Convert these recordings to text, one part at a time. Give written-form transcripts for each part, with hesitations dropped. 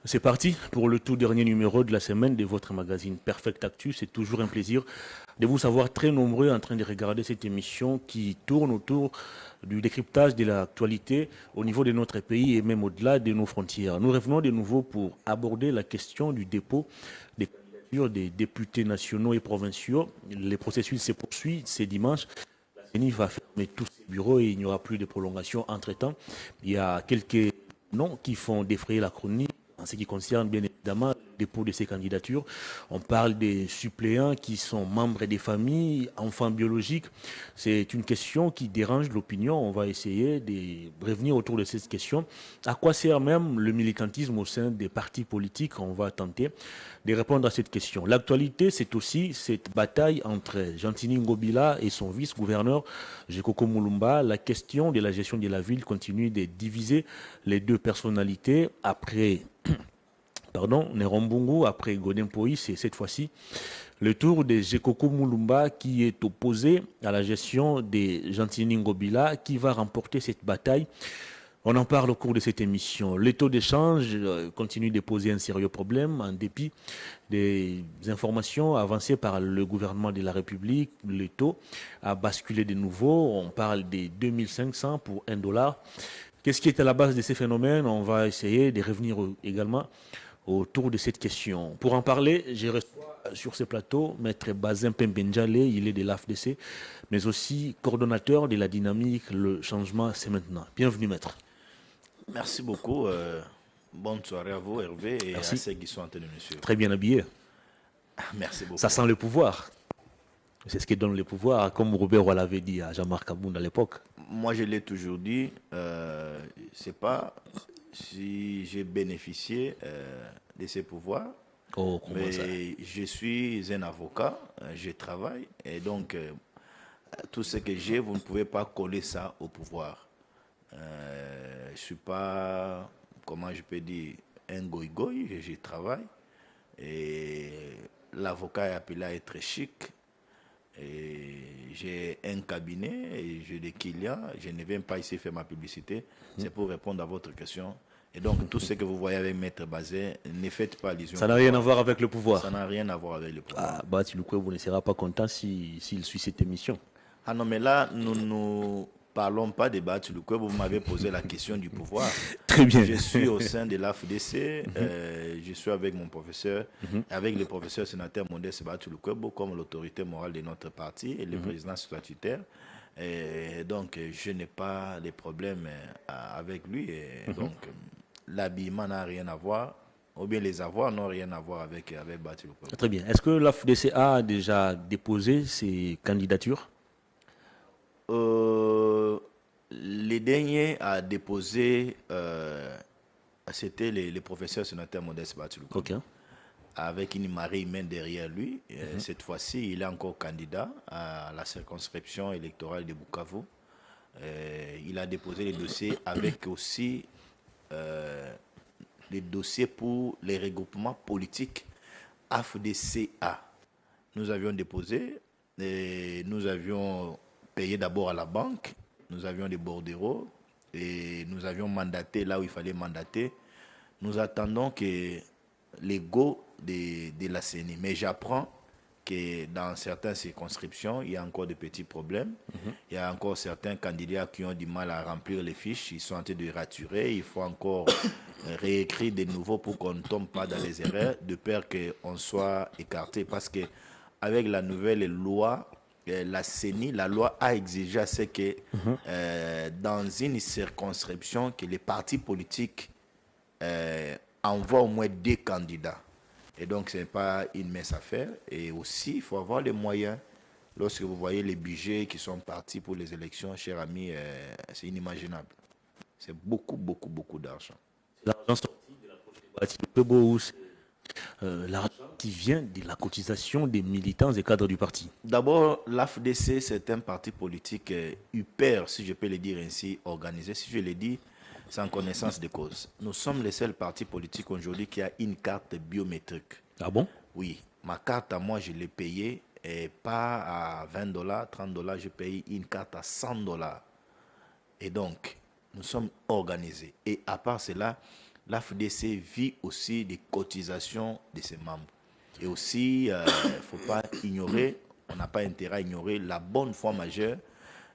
C'est parti pour le tout dernier numéro de la semaine de votre magazine Perfect Actu. C'est toujours un plaisir de vous savoir très nombreux en train de regarder cette émission qui tourne autour du décryptage de l'actualité au niveau de notre pays et même au-delà de nos frontières. Nous revenons de nouveau pour aborder la question du dépôt des candidatures des députés nationaux et provinciaux. Le processus se poursuit. C'est dimanche. La CENI va fermer tous ses bureaux et il n'y aura plus de prolongation entre-temps. Il y a quelques noms qui font défrayer la chronique en ce qui concerne bien évidemment le dépôt de ces candidatures. On parle des suppléants qui sont membres des familles, enfants biologiques. C'est une question qui dérange l'opinion. On va essayer de revenir autour de cette question. À quoi sert même le militantisme au sein des partis politiques? On va tenter de répondre à cette question. L'actualité, c'est aussi cette bataille entre Gentini Ngobila et son vice-gouverneur Jekoko Mulumba. La question de la gestion de la ville continue de diviser les deux personnalités après Nerombungu, après Godin Poi, c'est cette fois-ci le tour de Jekoko Mulumba qui est opposé à la gestion de Gentini Ngobila qui va remporter cette bataille. On en parle au cours de cette émission. Les taux d'échange continuent de poser un sérieux problème en dépit des informations avancées par le gouvernement de la République. Le taux a basculé de nouveau. On parle des 2500 pour $1. Qu'est-ce qui est à la base de ces phénomènes? On va essayer de revenir également autour de cette question. Pour en parler, j'ai reçu sur ce plateau Maître Bazin Pembenjale, il est de l'AFDC, mais aussi coordonnateur de la dynamique Le Changement, c'est maintenant. Bienvenue, Maître. Merci beaucoup. Bonne soirée à vous, Hervé, et à Merci. ceux qui sont en train de nous suivre. Très bien habillé. Merci beaucoup. Ça sent le pouvoir. C'est ce qui donne le pouvoir, comme Robert Roy l'avait dit à Jean-Marc Aboun à l'époque. Moi, je l'ai toujours dit, c'est pas si j'ai bénéficié de ces pouvoirs, Oh, comment ça? mais je suis un avocat, je travaille, et donc tout ce que j'ai, vous ne pouvez pas coller ça au pouvoir. Je suis pas, comment je peux dire, un goy-goy, je travaille. Et l'avocat est appelé à être chic. Et j'ai un cabinet et j'ai des clients. Je ne viens pas ici faire ma publicité. C'est pour répondre à votre question. Et donc, tout ce que vous voyez avec Maître Bazin, ne faites pas allusion. Ça n'a rien à voir avec le pouvoir. Ça n'a rien à voir avec le pouvoir. Ah, Bati vous ne sera pas content s'il suit cette émission. Ah non, mais là, nous ne parlons pas de Bati Lukwebo. Vous m'avez posé la question du pouvoir. Très bien. Je suis au sein de l'AFDC. Je suis avec mon professeur, avec le professeur sénateur Modeste Bati Lukwebo comme l'autorité morale de notre parti et le président statutaire. Et donc, je n'ai pas de problème avec lui. Et donc, l'habillement n'a rien à voir, ou bien les avoirs n'ont rien à voir avec Bati Lukwebo. Très bien. Est-ce que l'AFDC a déjà déposé ses candidatures? Les derniers à déposer, c'était les professeurs sénateurs Modeste Bati Lukwebo. Ok. Avec une marée humaine derrière lui. Cette fois-ci, il est encore candidat à la circonscription électorale de Bukavu. Il a déposé les dossiers avec aussi les dossiers pour les regroupements politiques AFDCA. Nous avions déposé, et nous avions payé d'abord à la banque, nous avions des bordereaux et nous avions mandaté là où il fallait mandater. Nous attendons que les go de la CENI. Mais j'apprends que dans certaines circonscriptions, il y a encore de petits problèmes. Il y a encore certains candidats qui ont du mal à remplir les fiches. Ils sont en train de raturer. Il faut encore réécrire de nouveau pour qu'on ne tombe pas dans les erreurs, de peur qu'on soit écarté. Parce que avec la nouvelle loi, la CENI, la loi a exigé à ce que dans une circonscription, que les partis politiques envoient au moins 2 candidats. Et donc, ce n'est pas une mince affaire. Et aussi, il faut avoir les moyens. Lorsque vous voyez les budgets qui sont partis pour les élections, chers amis, c'est inimaginable. C'est beaucoup, beaucoup, beaucoup d'argent. L'argent sorti de la poche de Bati Lukwebo ou c'est l'argent qui vient de la cotisation des militants et cadres du parti? D'abord, l'AFDC, c'est un parti politique hyper, si je peux le dire ainsi, organisé. Si je le dis, sans connaissance de cause. Nous sommes les seuls partis politiques aujourd'hui qui a une carte biométrique. Ah bon? Oui, ma carte à moi, je l'ai payée, et pas à $20, $30, je paye une carte à $100. Et donc, nous sommes organisés. Et à part cela, l'AFDC vit aussi des cotisations de ses membres. Et aussi, il ne faut pas ignorer, on n'a pas intérêt à ignorer la bonne foi majeure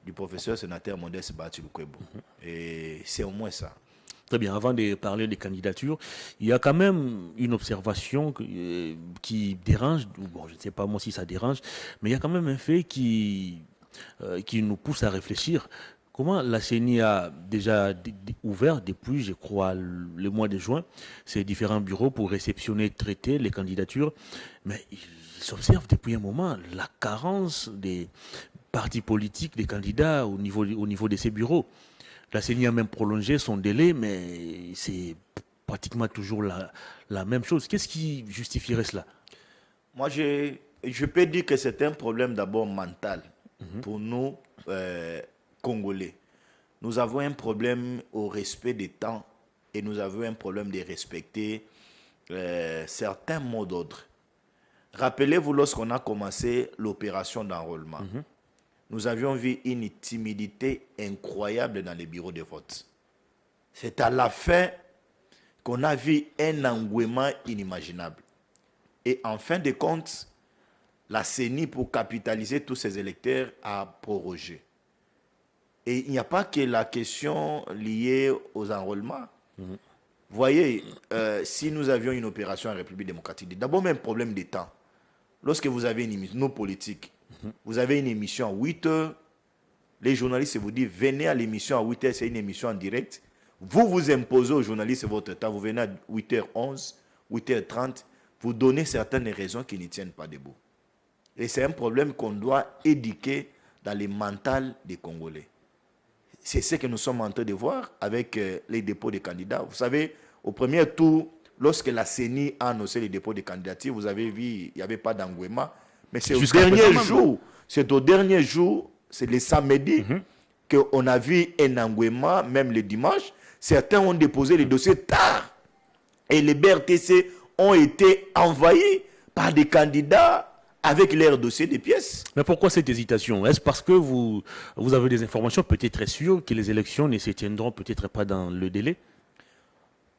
du professeur sénateur Modeste Bahati Lukwebo. Et c'est au moins ça. Très bien, avant de parler des candidatures, il y a quand même une observation qui dérange, bon, je ne sais pas moi si ça dérange, mais il y a quand même un fait qui nous pousse à réfléchir. Comment la CENI a déjà ouvert depuis, je crois, le mois de juin, ses différents bureaux pour réceptionner, traiter les candidatures, mais il s'observe depuis un moment la carence des partis politiques, des candidats au niveau de ces bureaux. La CENI a même prolongé son délai, mais c'est pratiquement toujours la même chose. Qu'est-ce qui justifierait cela? Moi, je peux dire que c'est un problème d'abord mental pour nous, Congolais. Nous avons un problème au respect des temps et nous avons un problème de respecter certains mots d'ordre. Rappelez-vous, lorsqu'on a commencé l'opération d'enrôlement, nous avions vu une timidité incroyable dans les bureaux de vote. C'est à la fin qu'on a vu un engouement inimaginable. Et en fin de compte, la CENI, pour capitaliser tous ses électeurs, a prorogé. Et il n'y a pas que la question liée aux enrôlements. Vous voyez, si nous avions une opération en République démocratique, d'abord même problème de temps. Lorsque vous avez une émission, nos politiques, vous avez une émission à 8 heures, les journalistes vous disent, venez à l'émission à 8 heures, c'est une émission en direct. Vous vous imposez aux journalistes votre temps, vous venez à 8h11, 8h30, vous donnez certaines raisons qui ne tiennent pas debout. Et c'est un problème qu'on doit éduquer dans les mentales des Congolais. C'est ce que nous sommes en train de voir avec les dépôts de candidats. Vous savez, au premier tour, lorsque la CENI a annoncé les dépôts de candidatures, vous avez vu, il n'y avait pas d'engouement. Mais c'est au dernier jour, c'est le samedi, qu'on a vu un engouement, même le dimanche. Certains ont déposé les dossiers tard. Et les BRTC ont été envahis par des candidats avec leurs dossiers de pièces. Mais pourquoi cette hésitation? Est-ce parce que vous avez des informations peut-être sûres que les élections ne se tiendront peut-être pas dans le délai?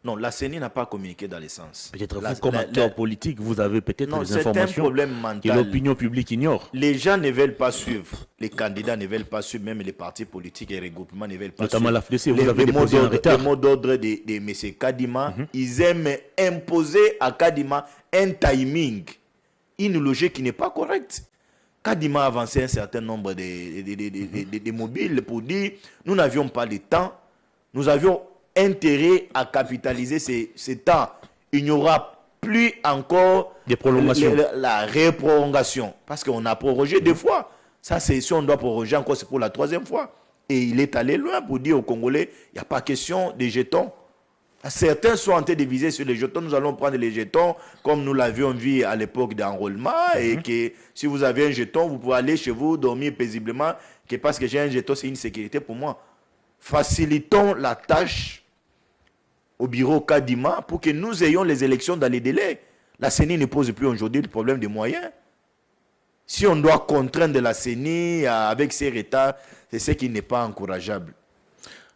Non, la CENI n'a pas communiqué dans les sens. Peut-être vous, comme acteur politique, vous avez peut-être des informations que l'opinion publique ignore. Les gens ne veulent pas suivre. Les candidats ne veulent pas suivre. Même les partis politiques et les regroupements ne veulent pas suivre. Notamment l'AFDC, vous avez déposé en retard. Les mots d'ordre de M. Kadima, ils aiment imposer à Kadima un timing, une logique qui n'est pas correcte. Kadima a avancé un certain nombre de mobiles pour dire nous n'avions pas le temps, nous avions intérêt à capitaliser ces temps. Il n'y aura plus encore des prolongations. La reprolongation. Parce qu'on a prorogé deux fois. Ça, si on doit proroger encore, c'est pour la troisième fois. Et il est allé loin pour dire aux Congolais, il n'y a pas question des jetons. Certains sont en train de viser sur les jetons. Nous allons prendre les jetons comme nous l'avions vu à l'époque d'enrôlement. Et que si vous avez un jeton, vous pouvez aller chez vous, dormir paisiblement. Que parce que j'ai un jeton, c'est une sécurité pour moi. Facilitons la tâche au bureau Kadima pour que nous ayons les élections dans les délais. La CENI ne pose plus aujourd'hui le problème des moyens. Si on doit contraindre la CENI avec ses retards, c'est ce qui n'est pas encourageable.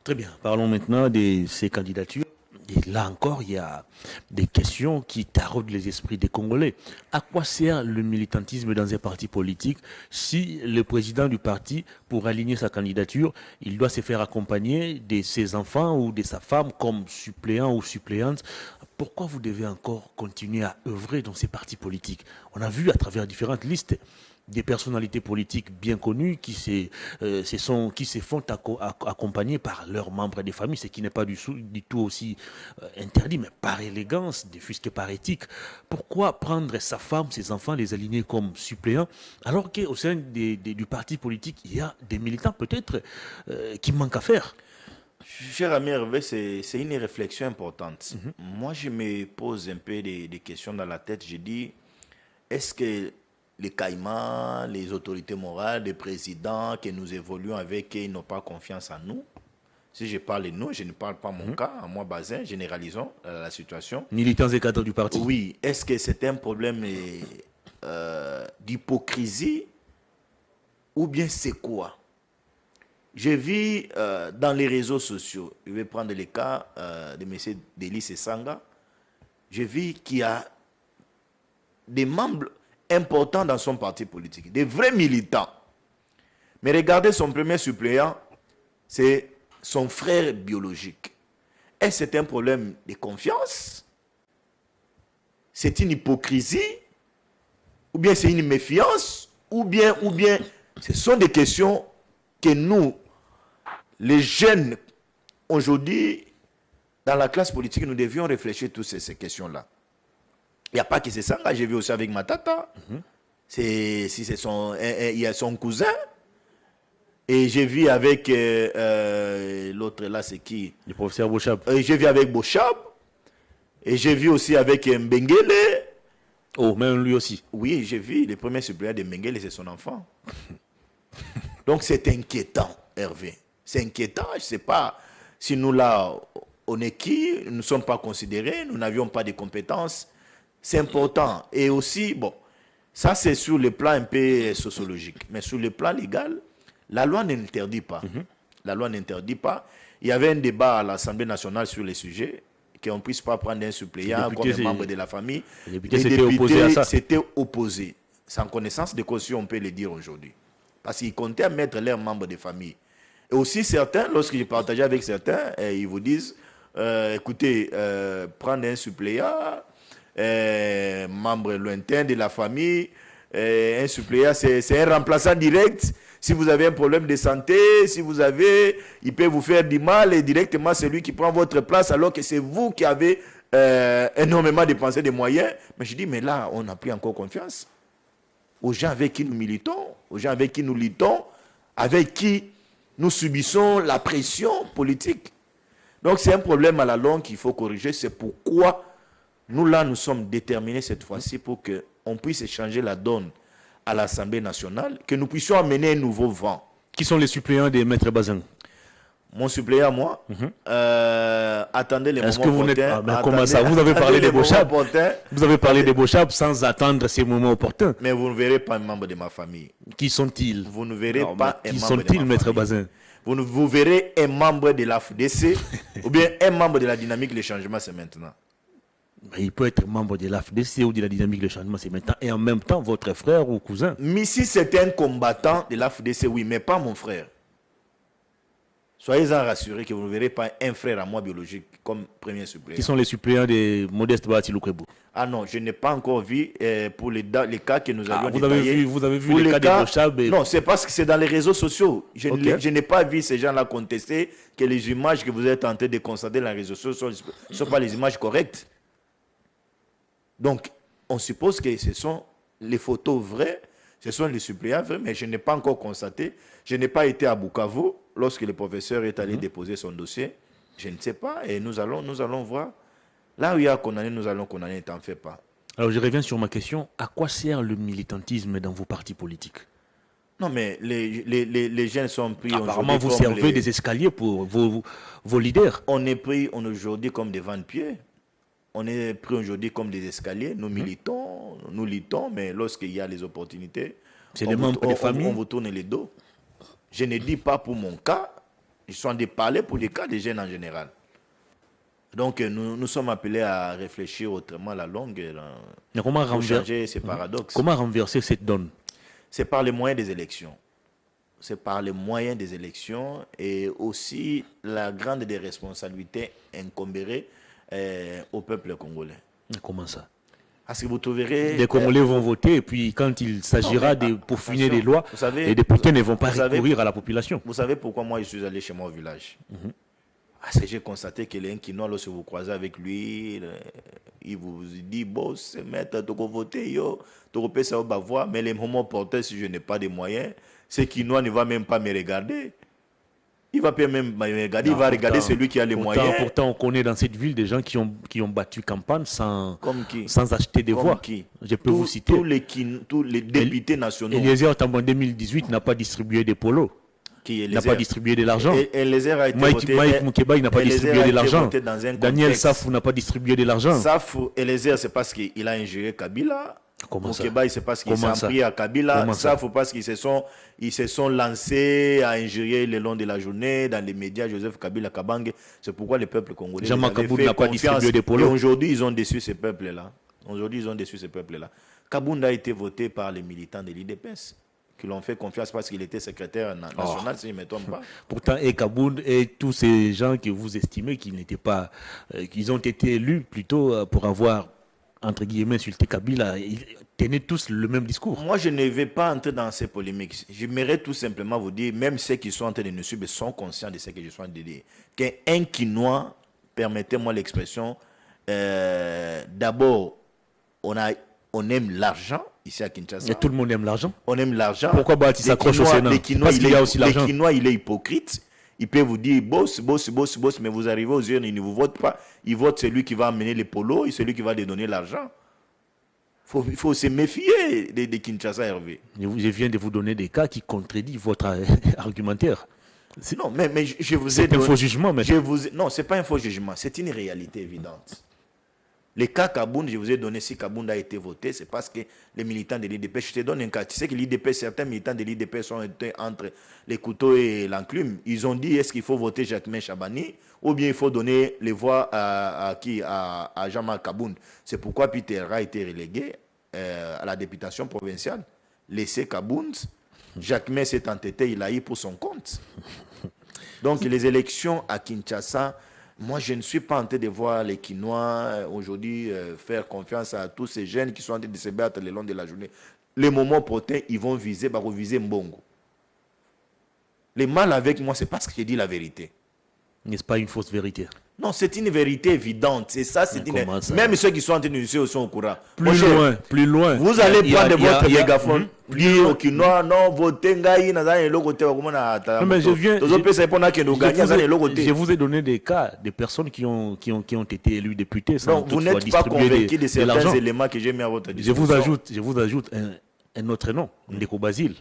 Très bien. Parlons maintenant de ces candidatures. Et là encore, il y a des questions qui taraudent les esprits des Congolais. À quoi sert le militantisme dans un parti politique si le président du parti, pour aligner sa candidature, il doit se faire accompagner de ses enfants ou de sa femme comme suppléant ou suppléante? Pourquoi vous devez encore continuer à œuvrer dans ces partis politiques? On a vu à travers différentes listes des personnalités politiques bien connues qui se font accompagner par leurs membres des familles, ce qui n'est pas du tout aussi interdit, mais par élégance, fût-ce que par éthique. Pourquoi prendre sa femme, ses enfants, les aligner comme suppléants, alors qu'au sein du parti politique, il y a des militants peut-être qui manquent à faire? Cher ami Hervé, c'est une réflexion importante. Moi, je me pose un peu des questions dans la tête. Je dis, est-ce que les caïmans, les autorités morales, les présidents que nous évoluons avec, ils n'ont pas confiance en nous? Si je parle de nous, je ne parle pas mon cas, à moi, Bazin, généralisons la situation. Militants et cadres du parti. Oui, est-ce que c'est un problème d'hypocrisie ou bien c'est quoi? Je vis dans les réseaux sociaux. Je vais prendre le cas de M. Delis Sanga. Je vis qu'il y a des membres importants dans son parti politique, des vrais militants. Mais regardez son premier suppléant, c'est son frère biologique. Est-ce que c'est un problème de confiance? C'est une hypocrisie? Ou bien c'est une méfiance? Ou bien, ce sont des questions que nous, les jeunes, aujourd'hui, dans la classe politique, nous devions réfléchir toutes ces questions-là. Il n'y a pas que c'est ça, j'ai vu aussi avec Matata. Il y a son cousin. Et j'ai vu avec l'autre là, c'est qui? Le professeur Bochab. J'ai vu avec Bochab. Et j'ai vu aussi avec Mbengele. Oh, même lui aussi. Oui, j'ai vu. Le premier suppléant de Mbengele, c'est son enfant. Donc c'est inquiétant, Hervé. C'est inquiétant. Je ne sais pas si nous là, on est qui? Nous ne sommes pas considérés. Nous n'avions pas de compétences. C'est important. Et aussi, bon, ça c'est sur le plan un peu sociologique. Mais sur le plan légal, la loi n'interdit pas. La loi n'interdit pas. Il y avait un débat à l'Assemblée nationale sur les sujets, qu'on ne puisse pas prendre un suppléant comme un membre de la famille. Les députés s'étaient opposés à ça. S'étaient opposés. Sans connaissance de cause, on peut le dire aujourd'hui. Parce qu'ils comptaient à mettre leurs membres de famille. Et aussi certains, lorsque j'ai partagé avec certains, ils vous disent, écoutez, prendre un suppléant, membre lointain de la famille, un suppléant, c'est un remplaçant direct. Si vous avez un problème de santé, si vous avez, il peut vous faire du mal et directement c'est lui qui prend votre place alors que c'est vous qui avez énormément dépensé des moyens. Mais je dis, mais là, on n'a plus encore confiance aux gens avec qui nous militons, aux gens avec qui nous luttons, avec qui nous subissons la pression politique. Donc c'est un problème à la longue qu'il faut corriger. C'est pourquoi nous là, nous sommes déterminés cette fois-ci pour qu'on puisse changer la donne à l'Assemblée nationale, que nous puissions amener un nouveau vent. Qui sont les suppléants des maîtres Bazin? Mon suppléant, moi, attendez les moments Est-ce que vous n'êtes opportuns. comment ça? Vous avez parlé des Bochab. Vous avez parlé des Bochab sans attendre ces moments opportuns. Mais vous ne verrez pas un membre de ma famille. Qui sont-ils? Vous ne verrez pas un membre de ma famille. Qui sont-ils, maître Bazin? Vous verrez un membre de la FDC ou bien un membre de la dynamique, le changement, c'est maintenant. Mais il peut être membre de l'AFDC ou de la dynamique de changement, c'est maintenant. Et en même temps, votre frère ou cousin. Mais si c'est un combattant de l'AFDC, oui, mais pas mon frère. Soyez-en rassurés que vous ne verrez pas un frère à moi biologique comme premier suppléant. Qui sont les suppléants de Modeste Batilou-Krebou? Ah non, je n'ai pas encore vu pour les cas que nous avions détaillés. Vous avez vu les cas de Bochab Non, c'est parce que c'est dans les réseaux sociaux. Je n'ai pas vu ces gens-là contester que les images que vous êtes en train de constater dans les réseaux sociaux ne sont pas les images correctes. Donc, on suppose que ce sont les photos vraies, ce sont les suppléants vrais, mais je n'ai pas encore constaté. Je n'ai pas été à Bukavu lorsque le professeur est allé déposer son dossier. Je ne sais pas et nous allons voir. Là où il y a condamné, nous allons condamner, t'en fais pas. Alors, je reviens sur ma question. À quoi sert le militantisme dans vos partis politiques? Non, mais les jeunes sont pris aujourd'hui. Apparemment, vous servez des escaliers pour vos leaders. On est pris aujourd'hui comme des vents-de-pied. On est pris aujourd'hui comme des escaliers. Nous militons, nous luttons, mais lorsqu'il y a les opportunités, c'est les membres des familles. On vous tourne les dos. Je ne dis pas pour mon cas, je suis en train de parler pour les cas des jeunes en général. Donc, nous sommes appelés à réfléchir autrement à la longue pour changer ces paradoxes. Comment renverser cette donne? C'est par les moyens des élections. C'est par les moyens des élections et aussi la grande des responsabilités incombérées au peuple congolais. Comment ça? Parce que vous trouverez... Les Congolais vont voter et puis quand il s'agira de peaufiner les lois, les députés ne vont pas recourir à la population. Vous savez pourquoi moi je suis allé chez moi au village? Parce que j'ai constaté que les Kinois, lorsque vous croisez avec lui, il vous dit, boss, maître, tu vas voter, tu peux ça va voir, mais les moments portés, si je n'ai pas de moyens, ce Kinois ne va même pas me regarder. Il va pas même me regarder, il va regarder celui qui a les moyens. Pourtant, on connaît dans cette ville des gens qui ont battu campagne sans acheter des voix. Je peux vous citer. Tous les députés nationaux. Eliezer Tambo en 2018 n'a pas distribué des polos. Il n'a pas distribué de l'argent. Mike Moukeba, il n'a pas distribué de l'argent. Daniel Safou n'a pas distribué de l'argent. Safou, Eliezer, c'est parce qu'il a ingéré Kabila. Comment ça? Moukeba, c'est parce qu'ils s'en pris à Kabila. Ça, il faut pas qu'ils se sont lancés à injurier le long de la journée dans les médias Joseph Kabila Kabange. C'est pourquoi le peuple congolais Jean-Marc Kabound n'a pas distribué des Et polos. aujourd'hui, ils ont déçu ces peuples-là. Kabound a été voté par les militants de l'IDPS qui l'ont fait confiance parce qu'il était secrétaire national, si je ne me trompe pas. Pourtant, et Kabound et tous ces gens que vous estimez qu'ils n'étaient pas, qu'ils ont été élus plutôt pour avoir, entre guillemets, insulté Kabila, ils tenaient tous le même discours. Moi, je ne vais pas entrer dans ces polémiques. J'aimerais tout simplement vous dire, même ceux qui sont en train de nous suivre sont conscients de ce que je suis en train de dire. Qu'un Quinois, permettez-moi l'expression, d'abord, on aime l'argent ici à Kinshasa. Et tout le monde aime l'argent. On aime l'argent. Pourquoi Bati s'accroche au Sénat? Parce qu'il y a aussi l'argent. Les Quinois, il est hypocrite. Il peut vous dire boss, mais vous arrivez aux urnes, il ne vous vote pas. Il vote celui qui va amener les polos et celui qui va lui donner l'argent. Il faut se méfier de Kinshasa, Hervé. Je viens de vous donner des cas qui contredisent votre argumentaire. Non, mais je vous ai donné... C'est un faux jugement, mais... Non, ce n'est pas un faux jugement. C'est une réalité évidente. Les cas Kabound, je vous ai donné, si Kabound a été voté, c'est parce que les militants de l'IDP, je te donne un cas. Tu sais que l'IDP, certains militants de l'IDP sont entre les couteaux et l'enclume. Ils ont dit, est-ce qu'il faut voter Jacquemain Chabani ou bien il faut donner les voix à Jean-Marc Kabound. C'est pourquoi Peter a été relégué à la députation provinciale. Laissé Kabound, Jacquemain s'est entêté, il a eu pour son compte. Donc les élections à Kinshasa, moi, je ne suis pas en train de voir les Quinois aujourd'hui faire confiance à tous ces jeunes qui sont en train de se battre le long de la journée. Les moments protéins, ils vont viser Mbongo. Le mal avec moi, c'est parce que j'ai dit la vérité. N'est-ce pas une fausse vérité? Non, c'est une vérité évidente. C'est ça, c'est même ceux qui sont en train de nous suivre sont au courant. Plus loin. Vous allez prendre votre mégaphone, dire aux Quinois, non, votez Ngaï, non, mais je viens. Je vous ai donné des cas de personnes qui ont été élus députés. Donc, vous n'êtes pas convaincu de certains éléments que j'ai mis à votre disposition. Je vous ajoute un autre nom, Ndeko Basile.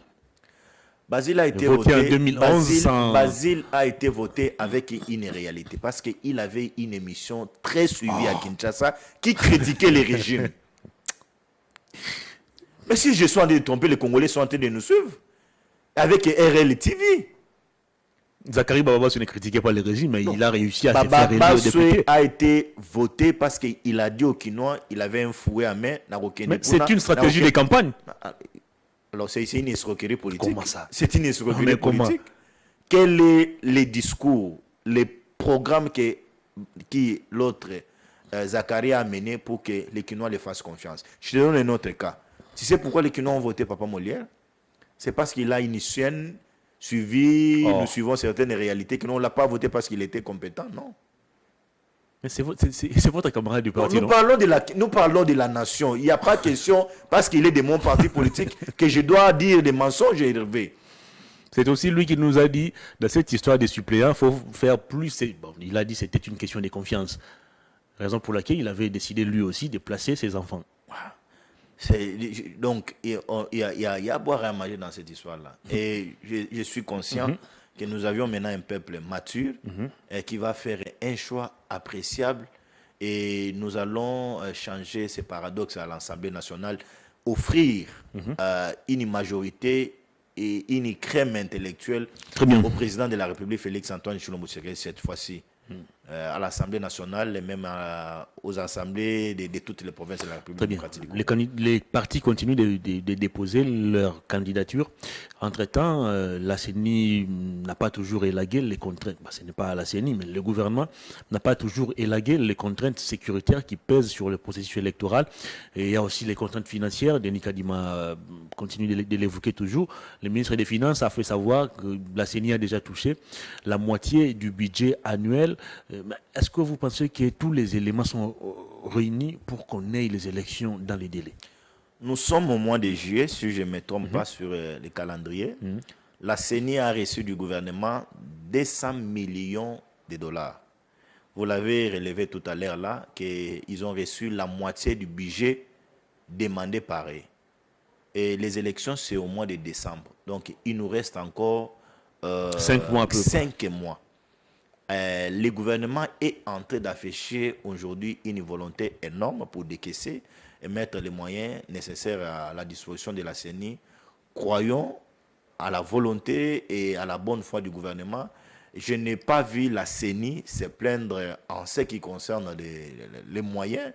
Basile a été voté en 2011. Basile a été voté avec une réalité parce qu'il avait une émission très suivie à Kinshasa qui critiquait les régimes. Mais si je suis en train de tromper, les Congolais sont en train de nous suivre avec RL TV. Zachary Bababassou ne critiquait pas les régimes, mais il a réussi à se faire élire député. A été voté parce qu'il a dit aux Quinois il avait un fouet à main. Mais c'est une stratégie de campagne. Alors, c'est une escroquerie politique. Comment ça? C'est une escroquerie politique. Quels sont les discours, les programmes que l'autre Zachary a menés pour que les Quinois les fassent confiance? Je te donne un autre cas. Tu sais pourquoi les Quinois ont voté Papa Molière? C'est parce qu'il a une chaîne suivie, nous suivons certaines réalités, que nous ne l'a pas voté parce qu'il était compétent, non. Mais c'est votre camarade du parti, nous parlons de la nation. Il n'y a pas question, parce qu'il est de mon parti politique, que je dois dire des mensonges élevés. C'est aussi lui qui nous a dit, dans cette histoire des suppléants, il faut faire plus. Bon, il a dit que c'était une question de confiance. Raison pour laquelle il avait décidé lui aussi de placer ses enfants. Donc, il y a à boire et à manger dans cette histoire-là. Et je suis conscient que nous avions maintenant un peuple mature qui va faire un choix appréciable et nous allons changer ces paradoxes à l'Assemblée nationale, offrir une majorité et une crème intellectuelle au président de la République, Félix-Antoine Tshilombo Tshisekedi, cette fois-ci. À l'Assemblée nationale et même aux assemblées de toutes les provinces de la République démocratique du Congo. Les partis continuent de déposer leur candidature. Entre-temps, la CENI n'a pas toujours élagué les contraintes. Ce n'est pas la CENI, mais le gouvernement n'a pas toujours élagué les contraintes sécuritaires qui pèsent sur le processus électoral. Et il y a aussi les contraintes financières. Denis Kadima continue de l'évoquer toujours. Le ministre des Finances a fait savoir que la CENI a déjà touché la moitié du budget annuel. Est-ce que vous pensez que tous les éléments sont réunis pour qu'on ait les élections dans les délais? Nous sommes au mois de juillet, si je ne me trompe pas sur le calendrier. La CENI a reçu du gouvernement 200 millions de dollars. Vous l'avez relevé tout à l'heure là, qu'ils ont reçu la moitié du budget demandé par eux. Et les élections, c'est au mois de décembre. Donc, il nous reste encore 5 mois. 5 mois. le gouvernement est en train d'afficher aujourd'hui une volonté énorme pour décaisser et mettre les moyens nécessaires à la disposition de la CENI. Croyons à la volonté et à la bonne foi du gouvernement. Je n'ai pas vu la CENI se plaindre en ce qui concerne les moyens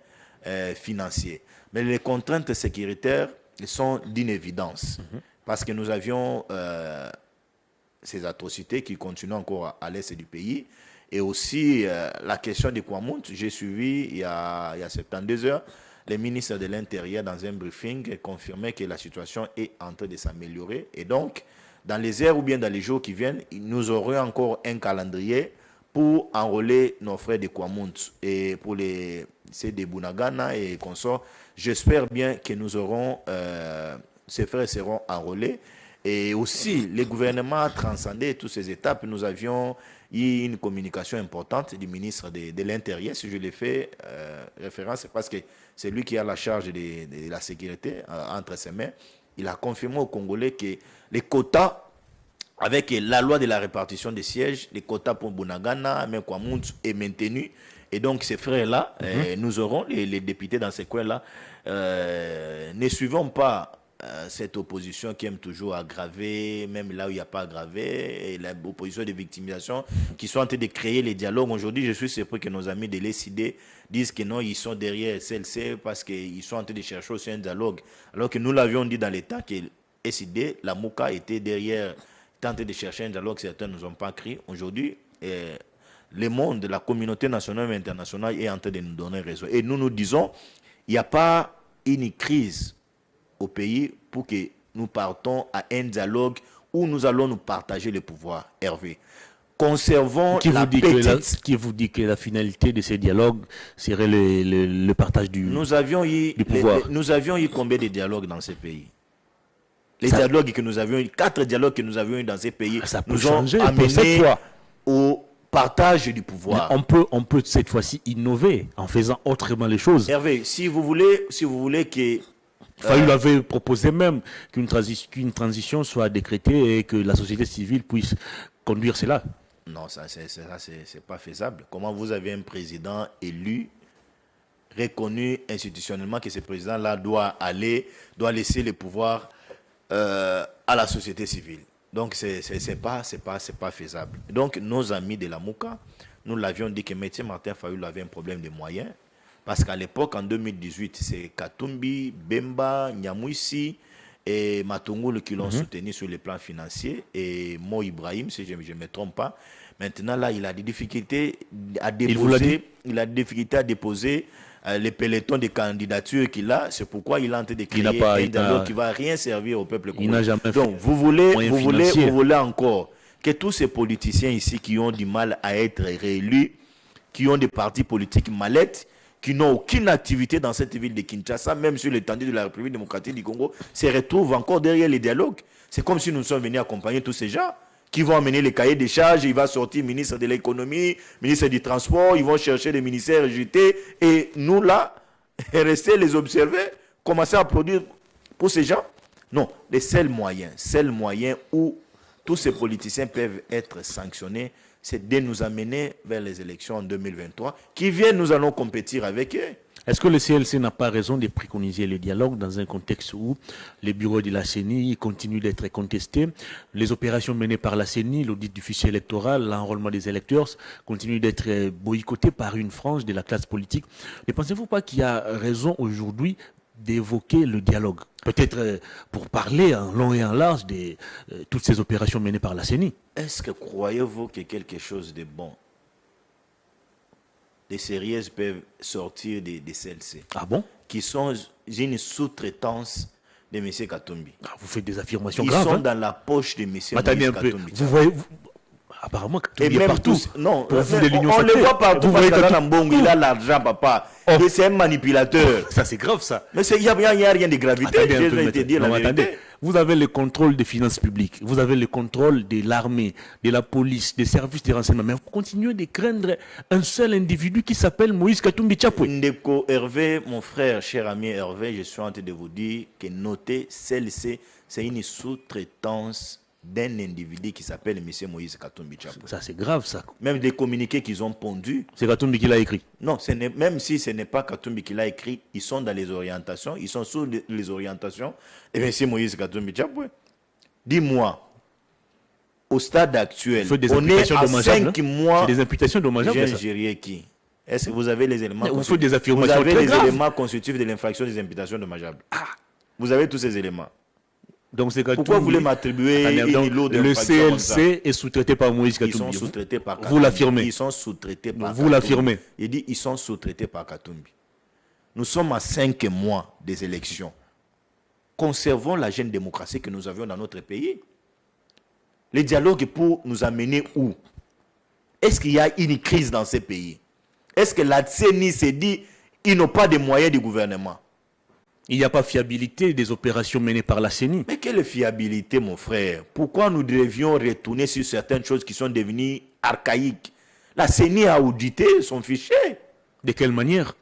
financiers. Mais les contraintes sécuritaires sont d'une évidence. Parce que nous avions ces atrocités qui continuent encore à l'est du pays. Et aussi la question de Kwamount. J'ai suivi il y a 72 heures le ministre de l'Intérieur dans un briefing confirmait que la situation est en train de s'améliorer. Et donc, dans les heures ou bien dans les jours qui viennent, nous aurons encore un calendrier pour enrôler nos frères de Kwamount. Et pour ceux de Bunagana et consorts, j'espère bien que nous aurons, ces frères seront enrôlés. Et aussi, le gouvernement a transcendé toutes ces étapes. Nous avions eu une communication importante du ministre de l'Intérieur. Si je l'ai fait référence, c'est parce que c'est lui qui a la charge de la sécurité entre ses mains. Il a confirmé aux Congolais que les quotas, avec la loi de la répartition des sièges, les quotas pour Bunagana, même Kwamount, est maintenu. Et donc, ces frères-là, nous aurons, les députés dans ces coins-là, ne suivons pas cette opposition qui aime toujours aggraver, même là où il n'y a pas aggravé, et l'opposition de victimisation, qui sont en train de créer les dialogues. Aujourd'hui, je suis surpris que nos amis de l'ECD disent que non, ils sont derrière CLC parce qu'ils sont en train de chercher aussi un dialogue. Alors que nous l'avions dit dans l'État que l'ECD, la MOUCA était derrière, tentait de chercher un dialogue, certains ne nous ont pas crié. Aujourd'hui, le monde, la communauté nationale et internationale est en train de nous donner raison. Et nous nous disons, il n'y a pas une crise au pays pour que nous partons à un dialogue où nous allons nous partager le pouvoir. Hervé, conservons la petite... Qui vous dit que la finalité de ces dialogues serait le partage du pouvoir? Nous avions eu combien de dialogues dans ces pays? Dialogues que nous avions eu, 4 dialogues que nous avions eu dans ces pays, nous ont amené au partage du pouvoir. Mais on peut cette fois-ci innover en faisant autrement les choses. Hervé, si vous voulez que... Fayoul avait proposé même qu'une transition soit décrétée et que la société civile puisse conduire cela. Non, ça c'est pas faisable. Comment vous avez un président élu, reconnu institutionnellement que ce président-là doit laisser le pouvoir à la société civile? Donc c'est pas faisable. Donc nos amis de la MOUCA, nous l'avions dit que M. Martin Fayoul avait un problème de moyens. Parce qu'à l'époque, en 2018, c'est Katumbi, Bemba, Nyamouissi et Matungulu qui l'ont soutenu sur le plan financier. Et Mo Ibrahim, si je ne me trompe pas. Maintenant, là, il a des difficultés à déposer, les pelotons de candidature qu'il a. C'est pourquoi il est en train de créer un dialogue qui ne va rien servir au peuple congolais. Il n'a jamais Donc, vous voulez encore que tous ces politiciens ici qui ont du mal à être réélus, qui ont des partis politiques mallettes, qui n'ont aucune activité dans cette ville de Kinshasa, même sur l'étendue de la République démocratique du Congo, se retrouvent encore derrière les dialogues. C'est comme si nous sommes venus accompagner tous ces gens qui vont amener les cahiers des charges. Il va sortir ministre de l'économie, ministre du transport, ils vont chercher des ministères jetés. Et nous, là, rester les observer, commencer à produire pour ces gens. Non, les seuls moyens où tous ces politiciens peuvent être sanctionnés, c'est de nous amener vers les élections en 2023. Qui viennent, nous allons compétir avec eux. Est-ce que le CLC n'a pas raison de préconiser le dialogue dans un contexte où les bureaux de la CENI continuent d'être contestés, les opérations menées par la CENI, l'audit du fichier électoral, l'enrôlement des électeurs continuent d'être boycottés par une frange de la classe politique? Ne pensez-vous pas qu'il y a raison aujourd'hui d'évoquer le dialogue? Peut-être pour parler en long et en large de toutes ces opérations menées par la CENI. Est-ce que croyez-vous que quelque chose de bon, de sérieux peuvent sortir de CLC? Ah bon? Qui sont une sous-traitance de M. Katumbi. Vous faites des affirmations graves. Ils sont dans la poche de M. Katumbi. Vous voyez... Apparemment, Katumbi est partout. Non, on le voit partout parce qu'il a l'argent, papa. Et c'est un manipulateur. Ça, c'est grave, ça. Mais il n'y a rien de gravité. Je vais te dire la vérité. Vous avez le contrôle des finances publiques, vous avez le contrôle de l'armée, de la police, des services de renseignement. Mais vous continuez de craindre un seul individu qui s'appelle Moïse Katumbi Tchapoué. Ndeko Hervé, mon frère, cher ami Hervé, je suis en train de vous dire que notez, celle-ci, c'est une sous-traitance d'un individu qui s'appelle M. Moïse Katumbi Chapwe. Ça, c'est grave, ça. Même des communiqués qu'ils ont pondus. C'est Katumbi qui l'a écrit. Non, même si ce n'est pas Katumbi qui l'a écrit, ils sont dans les orientations, ils sont sous les orientations de M. Moïse Katumbi Chapwe. Dis-moi, au stade actuel, on est à 5 mois. C'est des imputations dommageables. J'ai qui? Est-ce que vous avez les éléments vous faites des affirmations Vous avez très les graves. éléments constitutifs de l'infraction des imputations dommageables. Vous avez tous ces éléments. Donc pourquoi vous voulez m'attribuer une lot d'infractions comme ça? Le CLC est sous-traité par Moïse Katumbi. Ils sont sous-traités par Katumbi. Vous l'affirmez. Ils sont sous-traités par Vous l'affirmez. Il dit ils sont sous-traités par Katumbi. Nous sommes à 5 mois des élections. Conservons la jeune démocratie que nous avions dans notre pays. Les dialogues pour nous amener où? Est-ce qu'il y a une crise dans ces pays? Est-ce que la CENI s'est dit ils n'ont pas de moyens du gouvernement? Il n'y a pas fiabilité des opérations menées par la CENI. Mais quelle fiabilité, mon frère? Pourquoi nous devions retourner sur certaines choses qui sont devenues archaïques? La CENI a audité son fichier. De quelle manière?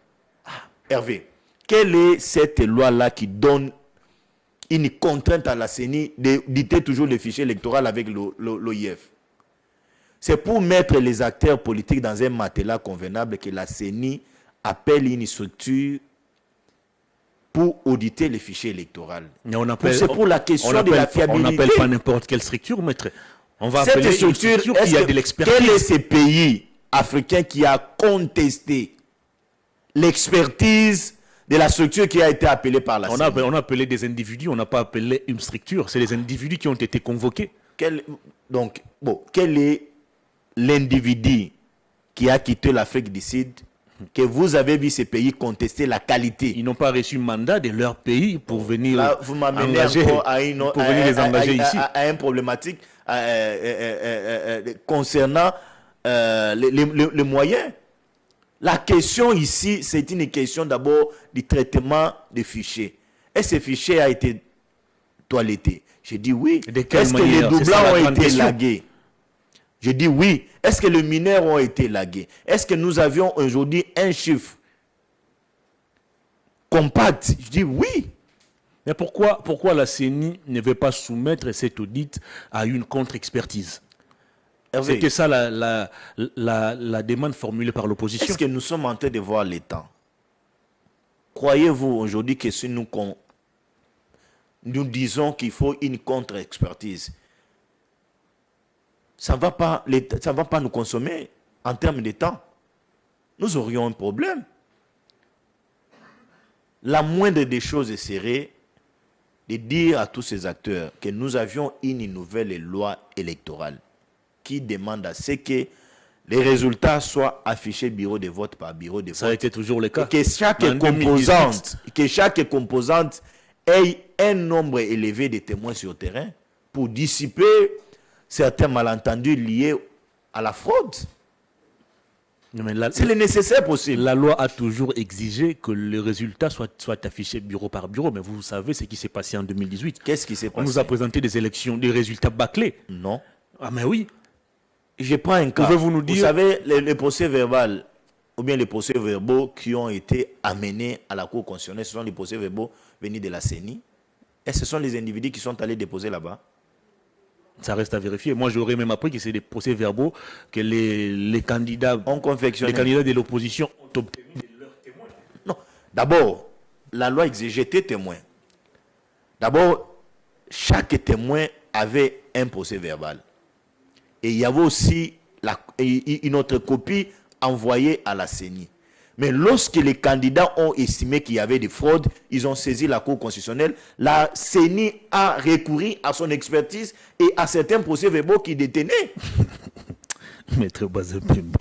Hervé, quelle est cette loi-là qui donne une contrainte à la CENI d'éditer toujours le fichier électoral avec l'OIF? C'est pour mettre les acteurs politiques dans un matelas convenable que la CENI appelle une structure pour auditer les fichiers électoraux. C'est pour la question de la fiabilité. On n'appelle pas n'importe quelle structure, maître. On va Cette appeler structure, une structure qui a de l'expertise. Quel est ce pays africain qui a contesté l'expertise de la structure qui a été appelée par la CENI? On a appelé des individus, on n'a pas appelé une structure. C'est les individus qui ont été convoqués. Quel est l'individu qui a quitté l'Afrique du Sud, que vous avez vu ces pays contester la qualité? Ils n'ont pas reçu mandat de leur pays pour venir là, vous m'amenez encore à une problématique concernant les moyens. La question ici, c'est une question d'abord du traitement des fichiers. Est-ce que ce fichier a été toiletté? J'ai dit oui. Est-ce que les doublons ont été lagués? Je dis oui. Est-ce que les mineurs ont été lagués? Est-ce que nous avions aujourd'hui un chiffre compact? Je dis oui. Mais pourquoi la CENI ne veut pas soumettre cet audit à une contre-expertise? C'était ça la demande formulée par l'opposition. Est-ce que nous sommes en train de voir les temps? Croyez-vous aujourd'hui que si nous disons qu'il faut une contre-expertise, ça ne va pas nous consommer en termes de temps? Nous aurions un problème. La moindre des choses serait de dire à tous ces acteurs que nous avions une nouvelle loi électorale qui demande à ce que les résultats soient affichés bureau de vote par bureau de vote. Ça a été toujours le cas. Et que chaque composante ait un nombre élevé de témoins sur terrain pour dissiper certains malentendus liés à la fraude. C'est le nécessaire possible. La loi a toujours exigé que les résultats soient affichés bureau par bureau. Mais vous savez ce qui s'est passé en 2018. Qu'est-ce qui s'est passé? On nous a présenté des élections, des résultats bâclés. Non. Ah mais oui. Je prends un cas. Pouvez-vous nous dire... Vous savez, les procès verbaux ou bien les procès verbaux qui ont été amenés à la Cour constitutionnelle, ce sont les procès verbaux venus de la CENI. Et ce sont les individus qui sont allés déposer là-bas. Ça reste à vérifier. Moi, j'aurais même appris que c'est des procès verbaux que les candidats, les candidats de l'opposition ont obtenu de leurs témoins. Non. D'abord, la loi exigeait tes témoins. D'abord, chaque témoin avait un procès verbal. Et il y avait aussi une autre copie envoyée à la CENI. Mais lorsque les candidats ont estimé qu'il y avait des fraudes, ils ont saisi la Cour constitutionnelle. La CENI a recouru à son expertise et à certains procès-verbaux qui détenaient. Maître Bazepembe.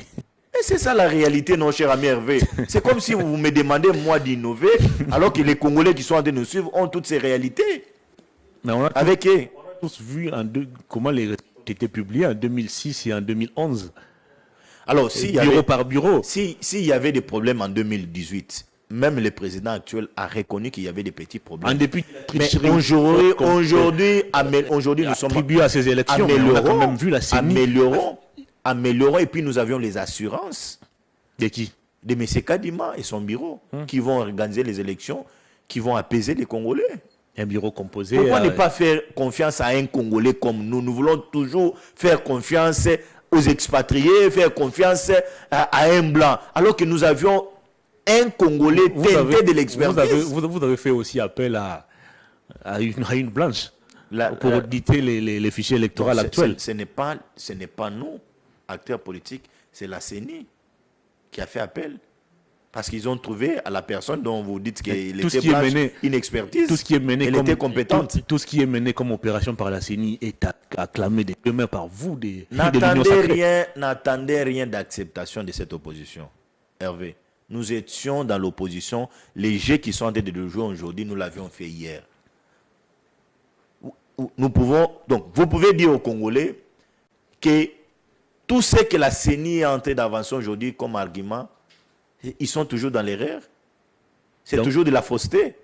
Et c'est ça la réalité, non, cher ami Hervé. C'est comme si vous me demandez, moi, d'innover, alors que les Congolais qui sont en train de nous suivre ont toutes ces réalités. Mais on a tous vu comment les résultats ont été publiés en 2006 et en 2011. Alors, bureau par bureau. S'il y avait des problèmes en 2018, même le président actuel a reconnu qu'il y avait des petits problèmes. En dépit de la tricherie. Aujourd'hui, nous sommes à ces élections. On a quand même vu la CENI. Améliorons. Et puis, nous avions les assurances. De qui? De M. Kadima et son bureau, qui vont organiser les élections, qui vont apaiser les Congolais. Un bureau composé. Pourquoi ne pas faire confiance à un Congolais comme nous? Nous voulons toujours faire confiance aux expatriés, faire confiance à un Blanc, alors que nous avions un Congolais teinté de l'expertise. Vous avez fait aussi appel à une blanche pour auditer les fichiers électoraux actuels. Ce n'est pas nous, acteurs politiques, c'est la CENI qui a fait appel. Parce qu'ils ont trouvé à la personne dont vous dites qu'elle était blanche une expertise. Tout ce qui est mené elle était compétente. Tout ce qui est mené comme opération par la CENI est acclamé des deux mains par vous. N'attendez rien d'acceptation de cette opposition. Hervé, nous étions dans l'opposition. Les jeux qui sont en train de jouer aujourd'hui, nous l'avions fait hier. Nous pouvons, donc, vous pouvez dire aux Congolais que tout ce que la CENI est en train d'avancer aujourd'hui comme argument, ils sont toujours dans l'erreur. C'est toujours de la fausseté.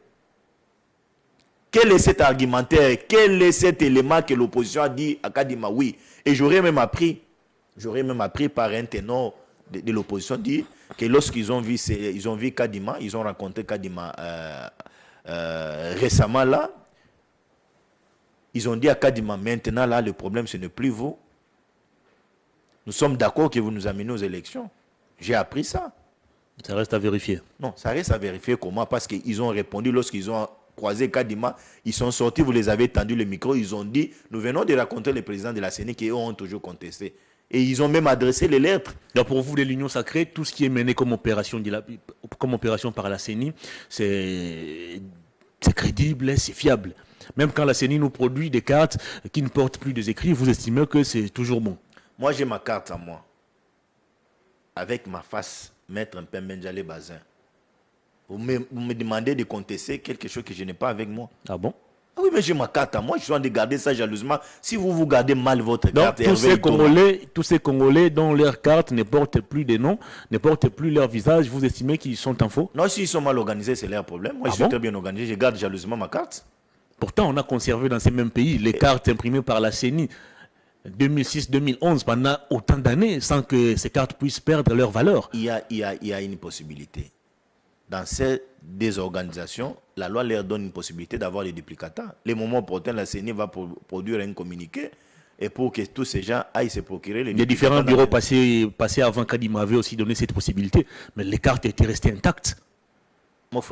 Quel est cet argumentaire? Quel est cet élément que l'opposition a dit à Kadima? Oui. Et j'aurais même appris par un ténor de l'opposition dit que lorsqu'ils ont vu Kadima, ils ont rencontré Kadima récemment là, ils ont dit à Kadima, maintenant là, le problème ce n'est plus vous. Nous sommes d'accord que vous nous amenez aux élections. J'ai appris ça. Ça reste à vérifier. Non, ça reste à vérifier comment, parce qu'ils ont répondu lorsqu'ils ont croisé Kadima, ils sont sortis, vous les avez tendu le micro, ils ont dit, nous venons de rencontrer le président de la CENI qui ont toujours contesté. Et ils ont même adressé les lettres. Donc pour vous, de l'Union sacrée, tout ce qui est mené comme opération par la CENI, c'est crédible, c'est fiable. Même quand la CENI nous produit des cartes qui ne portent plus des écrits, vous estimez que c'est toujours bon? Moi, j'ai ma carte à moi. Avec ma face, Maître Mpembenjale Bazin. Vous me demandez de contester quelque chose que je n'ai pas avec moi. Ah bon? Ah oui, mais j'ai ma carte à moi. Je suis en train de garder ça jalousement. Si vous gardez mal votre carte... Donc, tous ces Congolais dont leurs cartes ne portent plus des noms, ne portent plus leur visage, vous estimez qu'ils sont en faux? Non, s'ils sont mal organisés, c'est leur problème. Moi, je suis très bien organisé. Je garde jalousement ma carte. Pourtant, on a conservé dans ces mêmes pays les cartes imprimées par la CENI 2006-2011 pendant autant d'années sans que ces cartes puissent perdre leur valeur. Il y a une possibilité. Dans ces désorganisations, la loi leur donne une possibilité d'avoir des duplicata. Les moments opportuns, la CENI va produire un communiqué et pour que tous ces gens aillent se procurer les différents bureaux passés avant Kadima avaient aussi donné cette possibilité, mais les cartes étaient restées intactes. Mon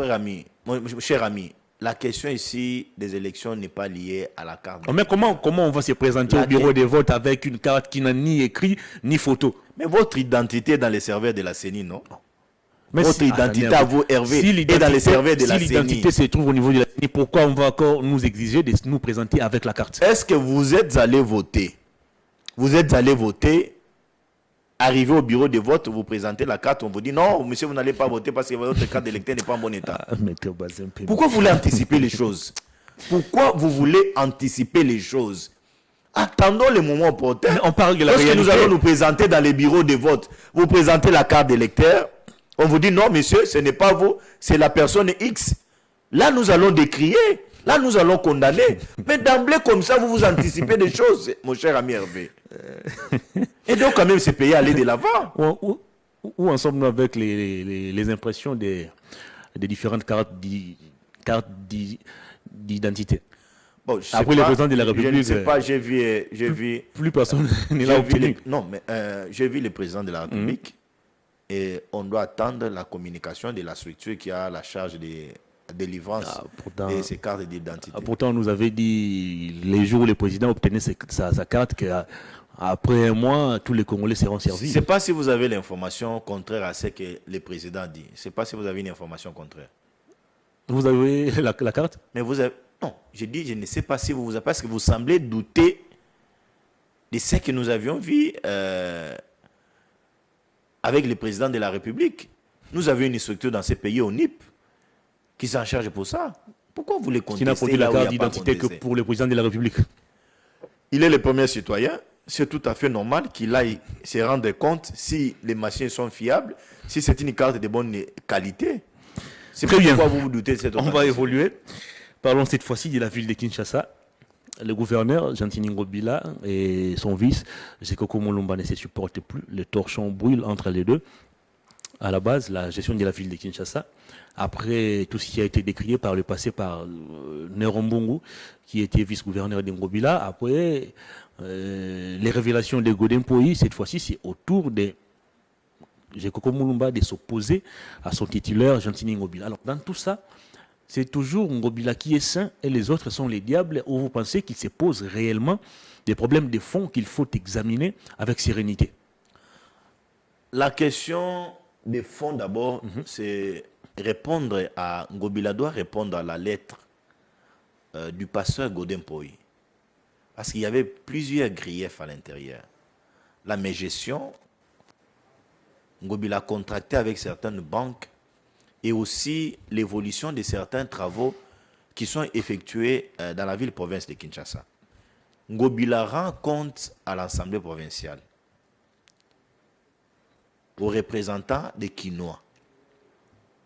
cher ami, la question ici des élections n'est pas liée à la carte. Mais comment on va se présenter au bureau des votes avec une carte qui n'a ni écrit ni photo? Mais votre identité est dans les serveurs de la CENI, non? Mais votre identité à vous, Hervé, est dans les serveurs de la CENI. Si l'identité se trouve au niveau de la CENI, pourquoi on va encore nous exiger de nous présenter avec la carte? Est-ce que vous êtes allé voter? Vous êtes allé voter, arrivé au bureau de vote, vous présentez la carte, on vous dit non, monsieur, vous n'allez pas voter parce que votre carte d'électeur n'est pas en bon état. Pourquoi vous voulez anticiper les choses? Pourquoi vous voulez anticiper les choses? Attendons le moment opportun. On parle de la réalité. réalité. Nous allons nous présenter dans les bureaux de vote. Vous présentez la carte d'électeur. On vous dit non, monsieur, ce n'est pas vous, c'est la personne X. Là, nous allons décrier. Là, nous allons condamner. Mais d'emblée, comme ça, vous vous anticipez des choses, mon cher ami Hervé. Et donc, quand même, ces pays aller de l'avant. Où en sommes-nous avec les impressions des différentes cartes d'identité? Bon, après le président de la République, je ne sais pas, j'ai vu plus personne n'est là obtenu. Non, mais j'ai vu le président de la République et on doit attendre la communication de la structure qui a la charge de délivrance de ces cartes d'identité. Pourtant, on nous avait dit les jours où le président obtenait sa carte qu'après un mois, tous les Congolais seront servis. Je ne sais pas si vous avez l'information contraire à ce que le président dit. Je ne sais pas si vous avez une information contraire. Vous avez la carte? Mais vous avez... Non, je dis, je ne sais pas si vous avez... Parce que vous semblez douter de ce que nous avions vu avec le président de la République. Nous avions une structure dans ces pays, au NIP, qui s'en charge pour ça. Pourquoi vous les contestez? Qui n'a produit la carte d'identité que pour le président de la République. Il est le premier citoyen. C'est tout à fait normal qu'il aille se rendre compte si les machines sont fiables, si c'est une carte de bonne qualité. C'est pourquoi vous vous doutez de cette organisation. On va évoluer. Parlons cette fois-ci de la ville de Kinshasa. Le gouverneur, Gentini Ngobila, et son vice, Zekoko Molomba, ne se supportent plus. Les torchons brûlent entre les deux. à la base, la gestion de la ville de Kinshasa. Après tout ce qui a été décrié par le passé par Nero Mbungu, qui était vice-gouverneur d'Ngobila. Après, les révélations de Godin Poyi, cette fois-ci, c'est autour de Jekoko Mulumba de s'opposer à son titulaire, Gentini Ngobila. Alors, dans tout ça, c'est toujours Ngobila qui est saint et les autres sont les diables, où vous pensez qu'il se pose réellement des problèmes de fond qu'il faut examiner avec sérénité? La question de fond d'abord, c'est répondre à Ngobila doit répondre à la lettre du pasteur Godin Poyi. Parce qu'il y avait plusieurs griefs à l'intérieur. La mégestion, Ngobila a contracté avec certaines banques et aussi l'évolution de certains travaux qui sont effectués dans la ville-province de Kinshasa. Ngobila rend compte à l'Assemblée provinciale, aux représentants des Kinois.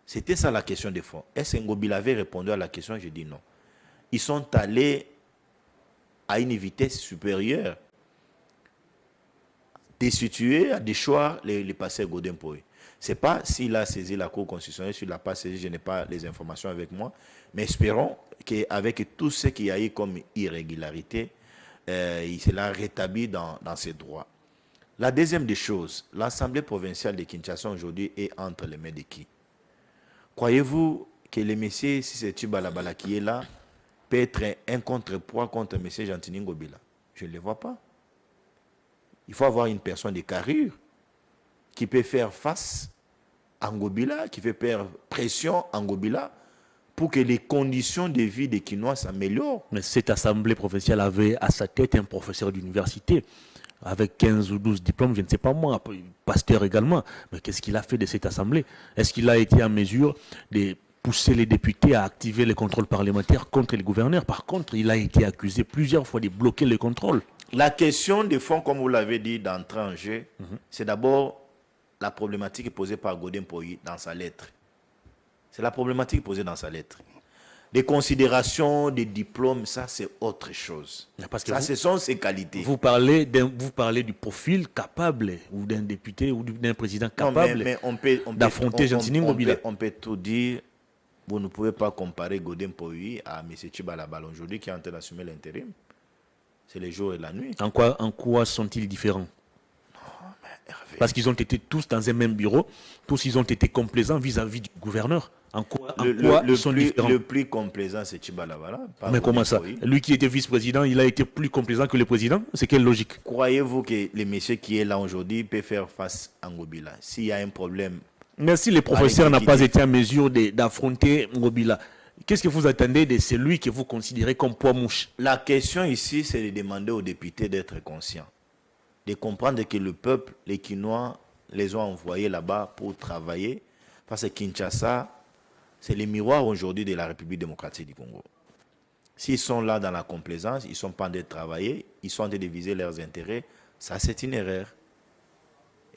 C'était ça la question de fond. Est-ce que Ngobila avait répondu à la question? J'ai dit non. Ils sont allés à une vitesse supérieure, destituer, à déchoir les pasteurs Godin Poyi. Ce n'est pas s'il a saisi la Cour constitutionnelle, s'il ne l'a pas saisi, je n'ai pas les informations avec moi, mais espérons qu'avec tout ce qu'il y a eu comme irrégularité, il sera rétabli dans ses droits. La deuxième des choses, l'Assemblée provinciale de Kinshasa aujourd'hui est entre les mains de qui? Croyez-vous que le monsieur, si c'est Tibalabala qui est là, peut être un contrepoids contre M. Gentini Ngobila? Je ne le vois pas. Il faut avoir une personne de carrure qui peut faire face à Ngobila, qui peut faire pression à Ngobila pour que les conditions de vie des Kinois s'améliorent. Mais cette assemblée provinciale avait à sa tête un professeur d'université avec 15 ou 12 diplômes, je ne sais pas moi, pasteur également. Mais qu'est-ce qu'il a fait de cette assemblée? Est-ce qu'il a été en mesure de pousser les députés à activer les contrôles parlementaires contre les gouverneurs? Par contre, il a été accusé plusieurs fois de bloquer les contrôles. La question de fond, comme vous l'avez dit d'entrée en jeu, c'est d'abord la problématique posée par Godin Poyi dans sa lettre. C'est la problématique posée dans sa lettre. Les considérations des diplômes, ça c'est autre chose. Parce que ça, ce sont ses qualités. Vous parlez du profil capable, ou d'un député, ou d'un président capable d'affronter Gentini Ngobila. On peut tout dire. Vous ne pouvez pas comparer Godin Poyi à M. Tibalabala aujourd'hui qui est en train d'assumer l'intérim. C'est le jour et la nuit. En quoi sont-ils différents? Parce qu'ils ont été tous dans un même bureau, tous ils ont été complaisants vis-à-vis du gouverneur. En quoi ils sont différents? Le plus complaisant, c'est Tibalabala. Mais comment ça? Lui qui était vice-président, il a été plus complaisant que le président? C'est quelle logique? Croyez-vous que le monsieur qui est là aujourd'hui peut faire face à Ngobila? S'il y a un problème... Mais si le professeur n'a pas été en mesure d'affronter Ngobila, qu'est-ce que vous attendez de celui que vous considérez comme poids mouche? La question ici, c'est de demander aux députés d'être conscients, de comprendre que le peuple, les Kinois, les ont envoyés là-bas pour travailler, parce que Kinshasa, c'est le miroir aujourd'hui de la République démocratique du Congo. S'ils sont là dans la complaisance, ils ne sont pas en train de travailler, ils sont en train de viser leurs intérêts, ça c'est une erreur.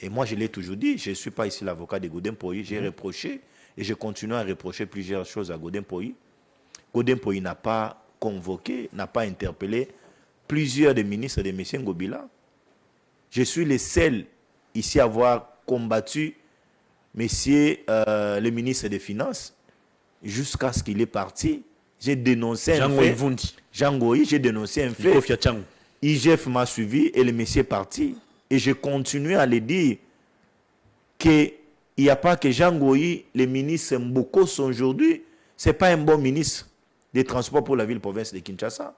Et moi je l'ai toujours dit, je ne suis pas ici l'avocat de Godin Poyi, j'ai reproché, et je continue à reprocher plusieurs choses à Godin Poyi. Godin Poyi n'a pas convoqué, n'a pas interpellé plusieurs des ministres de M. Ngobila. Je suis le seul ici à avoir combattu le ministre des Finances jusqu'à ce qu'il est parti. J'ai dénoncé un fait. Jean Goyi, j'ai dénoncé un fait. IGF m'a suivi et le monsieur est parti. Et je continue à le dire qu'il n'y a pas que Jean Goyi, le ministre Mbokos aujourd'hui, ce n'est pas un bon ministre des Transports pour la ville-province de Kinshasa.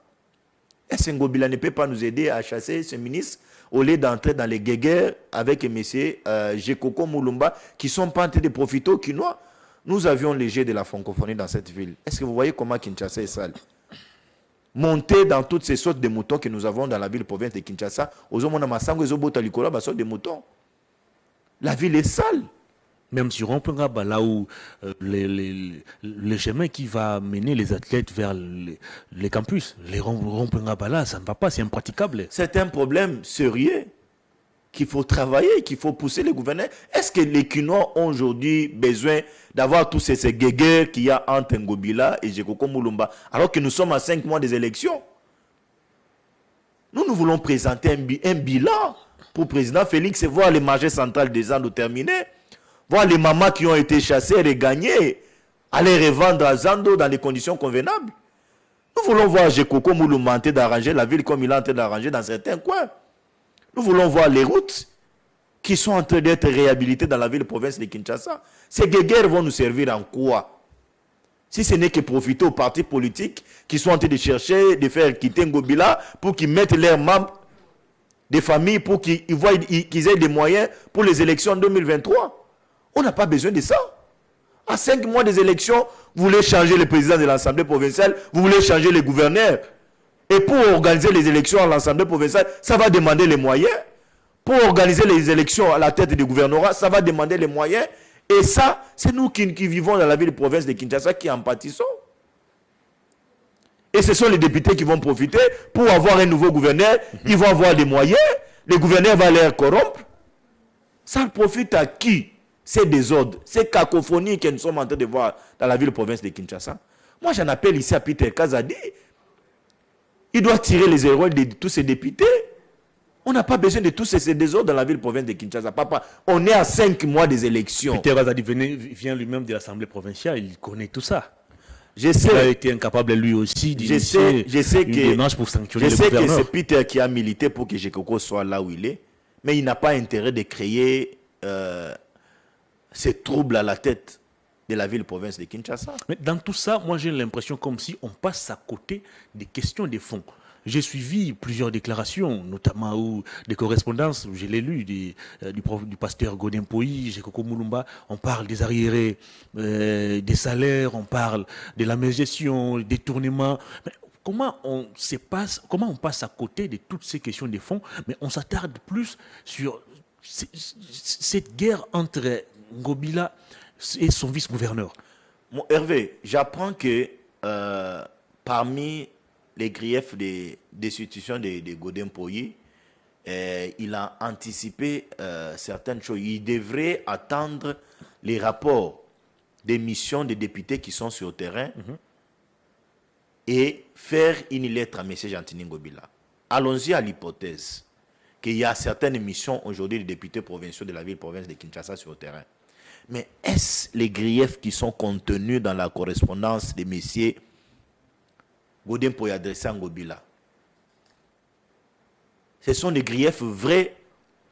Est-ce que Ngobila ne peut pas nous aider à chasser ce ministre au lieu d'entrer dans les guéguerres avec M. Jekoko Mulumba qui sont pas en train de profiter aux Kinois? Nous avions les jets de la francophonie dans cette ville. Est-ce que vous voyez comment Kinshasa est sale? Monter dans toutes ces sortes de moutons que nous avons dans la ville-province de Kinshasa, des moutons. La ville est sale. Même sur Rompengaba, là où le chemin qui va mener les athlètes vers les campus, les Rompengaba là, ça ne va pas, c'est impraticable. C'est un problème sérieux qu'il faut travailler, qu'il faut pousser les gouverneurs. Est-ce que les Kinois ont aujourd'hui besoin d'avoir tous ces guéguerres qu'il y a entre Ngobila et Jekoko Mulumba, alors que nous sommes à 5 mois des élections? Nous voulons présenter un bilan pour le président Félix et voir les marchés centrales des ans terminés, voir les mamans qui ont été chassées, regagner, aller revendre à Zando dans des conditions convenables. Nous voulons voir Jekoko Moulou d'arranger la ville comme il est en train d'arranger dans certains coins. Nous voulons voir les routes qui sont en train d'être réhabilitées dans la ville-province de Kinshasa. Ces guerres vont nous servir en quoi? Si ce n'est que profiter aux partis politiques qui sont en train de chercher de faire quitter Ngobila pour qu'ils mettent leurs membres des familles pour qu'ils aient des moyens pour les élections en 2023. On n'a pas besoin de ça. À 5 mois des élections, vous voulez changer le président de l'Assemblée provinciale, vous voulez changer les gouverneurs. Et pour organiser les élections à l'Assemblée provinciale, ça va demander les moyens. Pour organiser les élections à la tête du gouvernorat, ça va demander les moyens. Et ça, c'est nous qui vivons dans la ville-province de Kinshasa qui en pâtissons. Et ce sont les députés qui vont profiter pour avoir un nouveau gouverneur. Ils vont avoir des moyens. Le gouverneur va les corrompre. Ça profite à qui? Ces désordres, ces cacophonies que nous sommes en train de voir dans la ville-province de Kinshasa. Moi, j'en appelle ici à Peter Kazadi. Il doit tirer les erreurs de tous ces députés. On n'a pas besoin de tous ces désordres dans la ville-province de Kinshasa. Papa, on est à 5 mois des élections. Peter Kazadi vient lui-même de l'Assemblée provinciale. Il connaît tout ça. Je sais. Il a été incapable lui aussi d'initier une démarche pour sanctionner le gouverneur. Je sais que c'est Peter qui a milité pour que Jekoko soit là où il est. Mais il n'a pas intérêt de créer ces troubles à la tête de la ville-province de Kinshasa. Mais dans tout ça, moi j'ai l'impression comme si on passe à côté des questions de fond. J'ai suivi plusieurs déclarations, notamment des correspondances, je l'ai lu, du pasteur Godin Poyi, Jekoko Moulumba. On parle des arriérés, des salaires, on parle de la gestion, des détournements. Mais comment on passe à côté de toutes ces questions de fond, mais on s'attarde plus sur cette guerre entre Ngobila et son vice-gouverneur. Hervé, j'apprends que parmi les griefs des destitutions de Godin Poyi, il a anticipé certaines choses. Il devrait attendre les rapports des missions des députés qui sont sur le terrain et faire une lettre à M. Gentini Ngobila. Allons-y à l'hypothèse qu'il y a certaines missions aujourd'hui des députés provinciaux de la ville-province de Kinshasa sur le terrain. Mais est-ce les griefs qui sont contenus dans la correspondance des messieurs Godin Poyi adressés à Ngobila? Ce sont des griefs vrais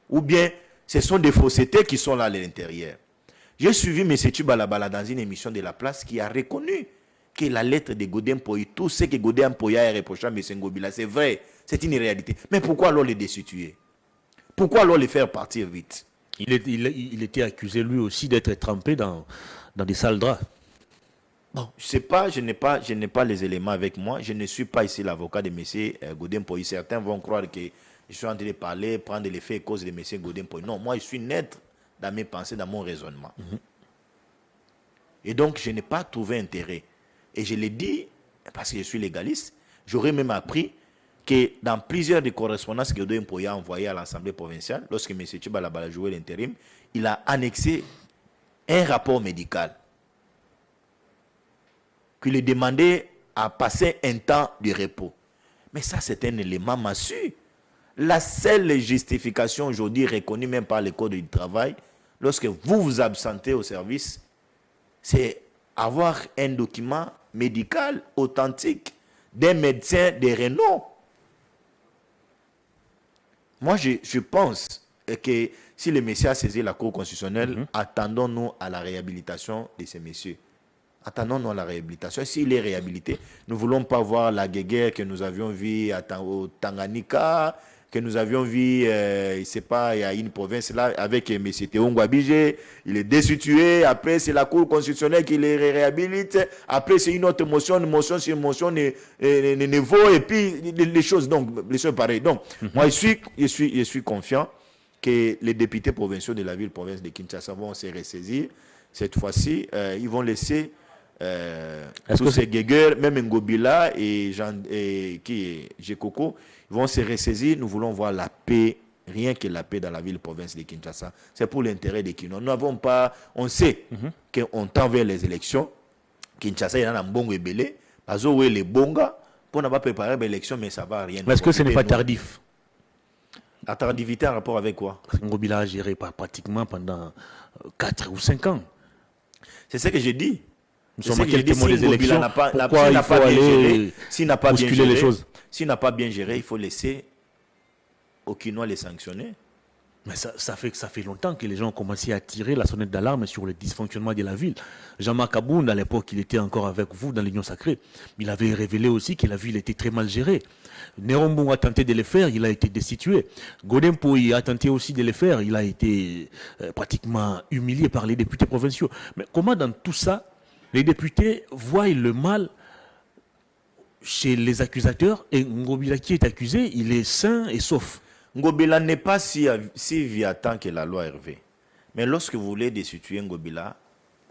ou bien ce sont des faussetés qui sont là à l'intérieur? J'ai suivi M. Chibalabala dans une émission de La Place qui a reconnu que la lettre de Godin Poyi, tout ce que Godin Poyi a reproché à M. Ngobila, c'est vrai, c'est une réalité. Mais pourquoi alors les destituer? Pourquoi alors les faire partir vite? Il était accusé lui aussi d'être trempé dans des sales draps. Bon, je ne sais pas, je n'ai pas les éléments avec moi. Je ne suis pas ici l'avocat de M. Godin Poyi. Certains vont croire que je suis en train de parler, prendre les faits et causes de M. Godin Poyi. Non, moi je suis net dans mes pensées, dans mon raisonnement. Et donc je n'ai pas trouvé intérêt. Et je l'ai dit, parce que je suis légaliste, j'aurais même appris que dans plusieurs des correspondances que Godin Poyi a envoyées à l'Assemblée provinciale, lorsque M. Chibalabala jouait l'intérim, il a annexé un rapport médical qui lui demandait à passer un temps de repos. Mais ça, c'est un élément massu. La seule justification aujourd'hui reconnue même par le Code du travail, lorsque vous vous absentez au service, c'est avoir un document médical authentique d'un médecin de renom. Moi, je pense que si le monsieur a saisi la Cour constitutionnelle, attendons-nous à la réhabilitation de ces messieurs. Attendons-nous à la réhabilitation. S'il est réhabilité, nous ne voulons pas voir la guerre que nous avions vue au Tanganyika, que nous avions vu, je ne sais pas, il y a une province là, avec M. Théongo Abidje, il est destitué, après c'est la Cour constitutionnelle qui le réhabilite, après c'est une autre motion sur motion ne vaut, et puis les choses, donc, les choses pareilles. Donc, moi je suis confiant que les députés provinciaux de la ville-province de Kinshasa vont se ressaisir. Cette fois-ci, ils vont laisser tous ces guégueurs, même Ngobila et Jekoko, ils vont se ressaisir. Nous voulons voir la paix, rien que la paix dans la ville-province de Kinshasa. C'est pour l'intérêt des Kino. Nous n'avons pas, on sait qu'on tend vers les élections. Kinshasa, il y en a un bon ébélé. Parce que les bonga, pour ne pas préparer l'élection, mais ça ne va rien. Mais est-ce que ce n'est pas tardif? Attractivité en rapport avec quoi? Parce que Ngobila a géré pratiquement pendant 4 ou 5 ans. C'est ce que j'ai dit. Nous C'est sommes ce à que j'ai quelques dit. mois Si des Ngobila élections. Pourquoi s'il il n'a faut pas bien géré, aller s'il n'a pas bien bousculer les géré, choses? s'il n'a pas bien géré, il faut laisser aux Quinois les sanctionner. Mais ça fait longtemps que les gens ont commencé à tirer la sonnette d'alarme sur le dysfonctionnement de la ville. Jean-Marc Aboun, à l'époque, il était encore avec vous dans l'Union sacrée. Il avait révélé aussi que la ville était très mal gérée. Nérombou a tenté de le faire, il a été destitué. Godin Pouy a tenté aussi de le faire, il a été pratiquement humilié par les députés provinciaux. Mais comment dans tout ça, les députés voient le mal chez les accusateurs et Ngobila qui est accusé, il est sain et sauf? Ngobila n'est pas si viatant que la loi Hervé. Mais lorsque vous voulez destituer Ngobila,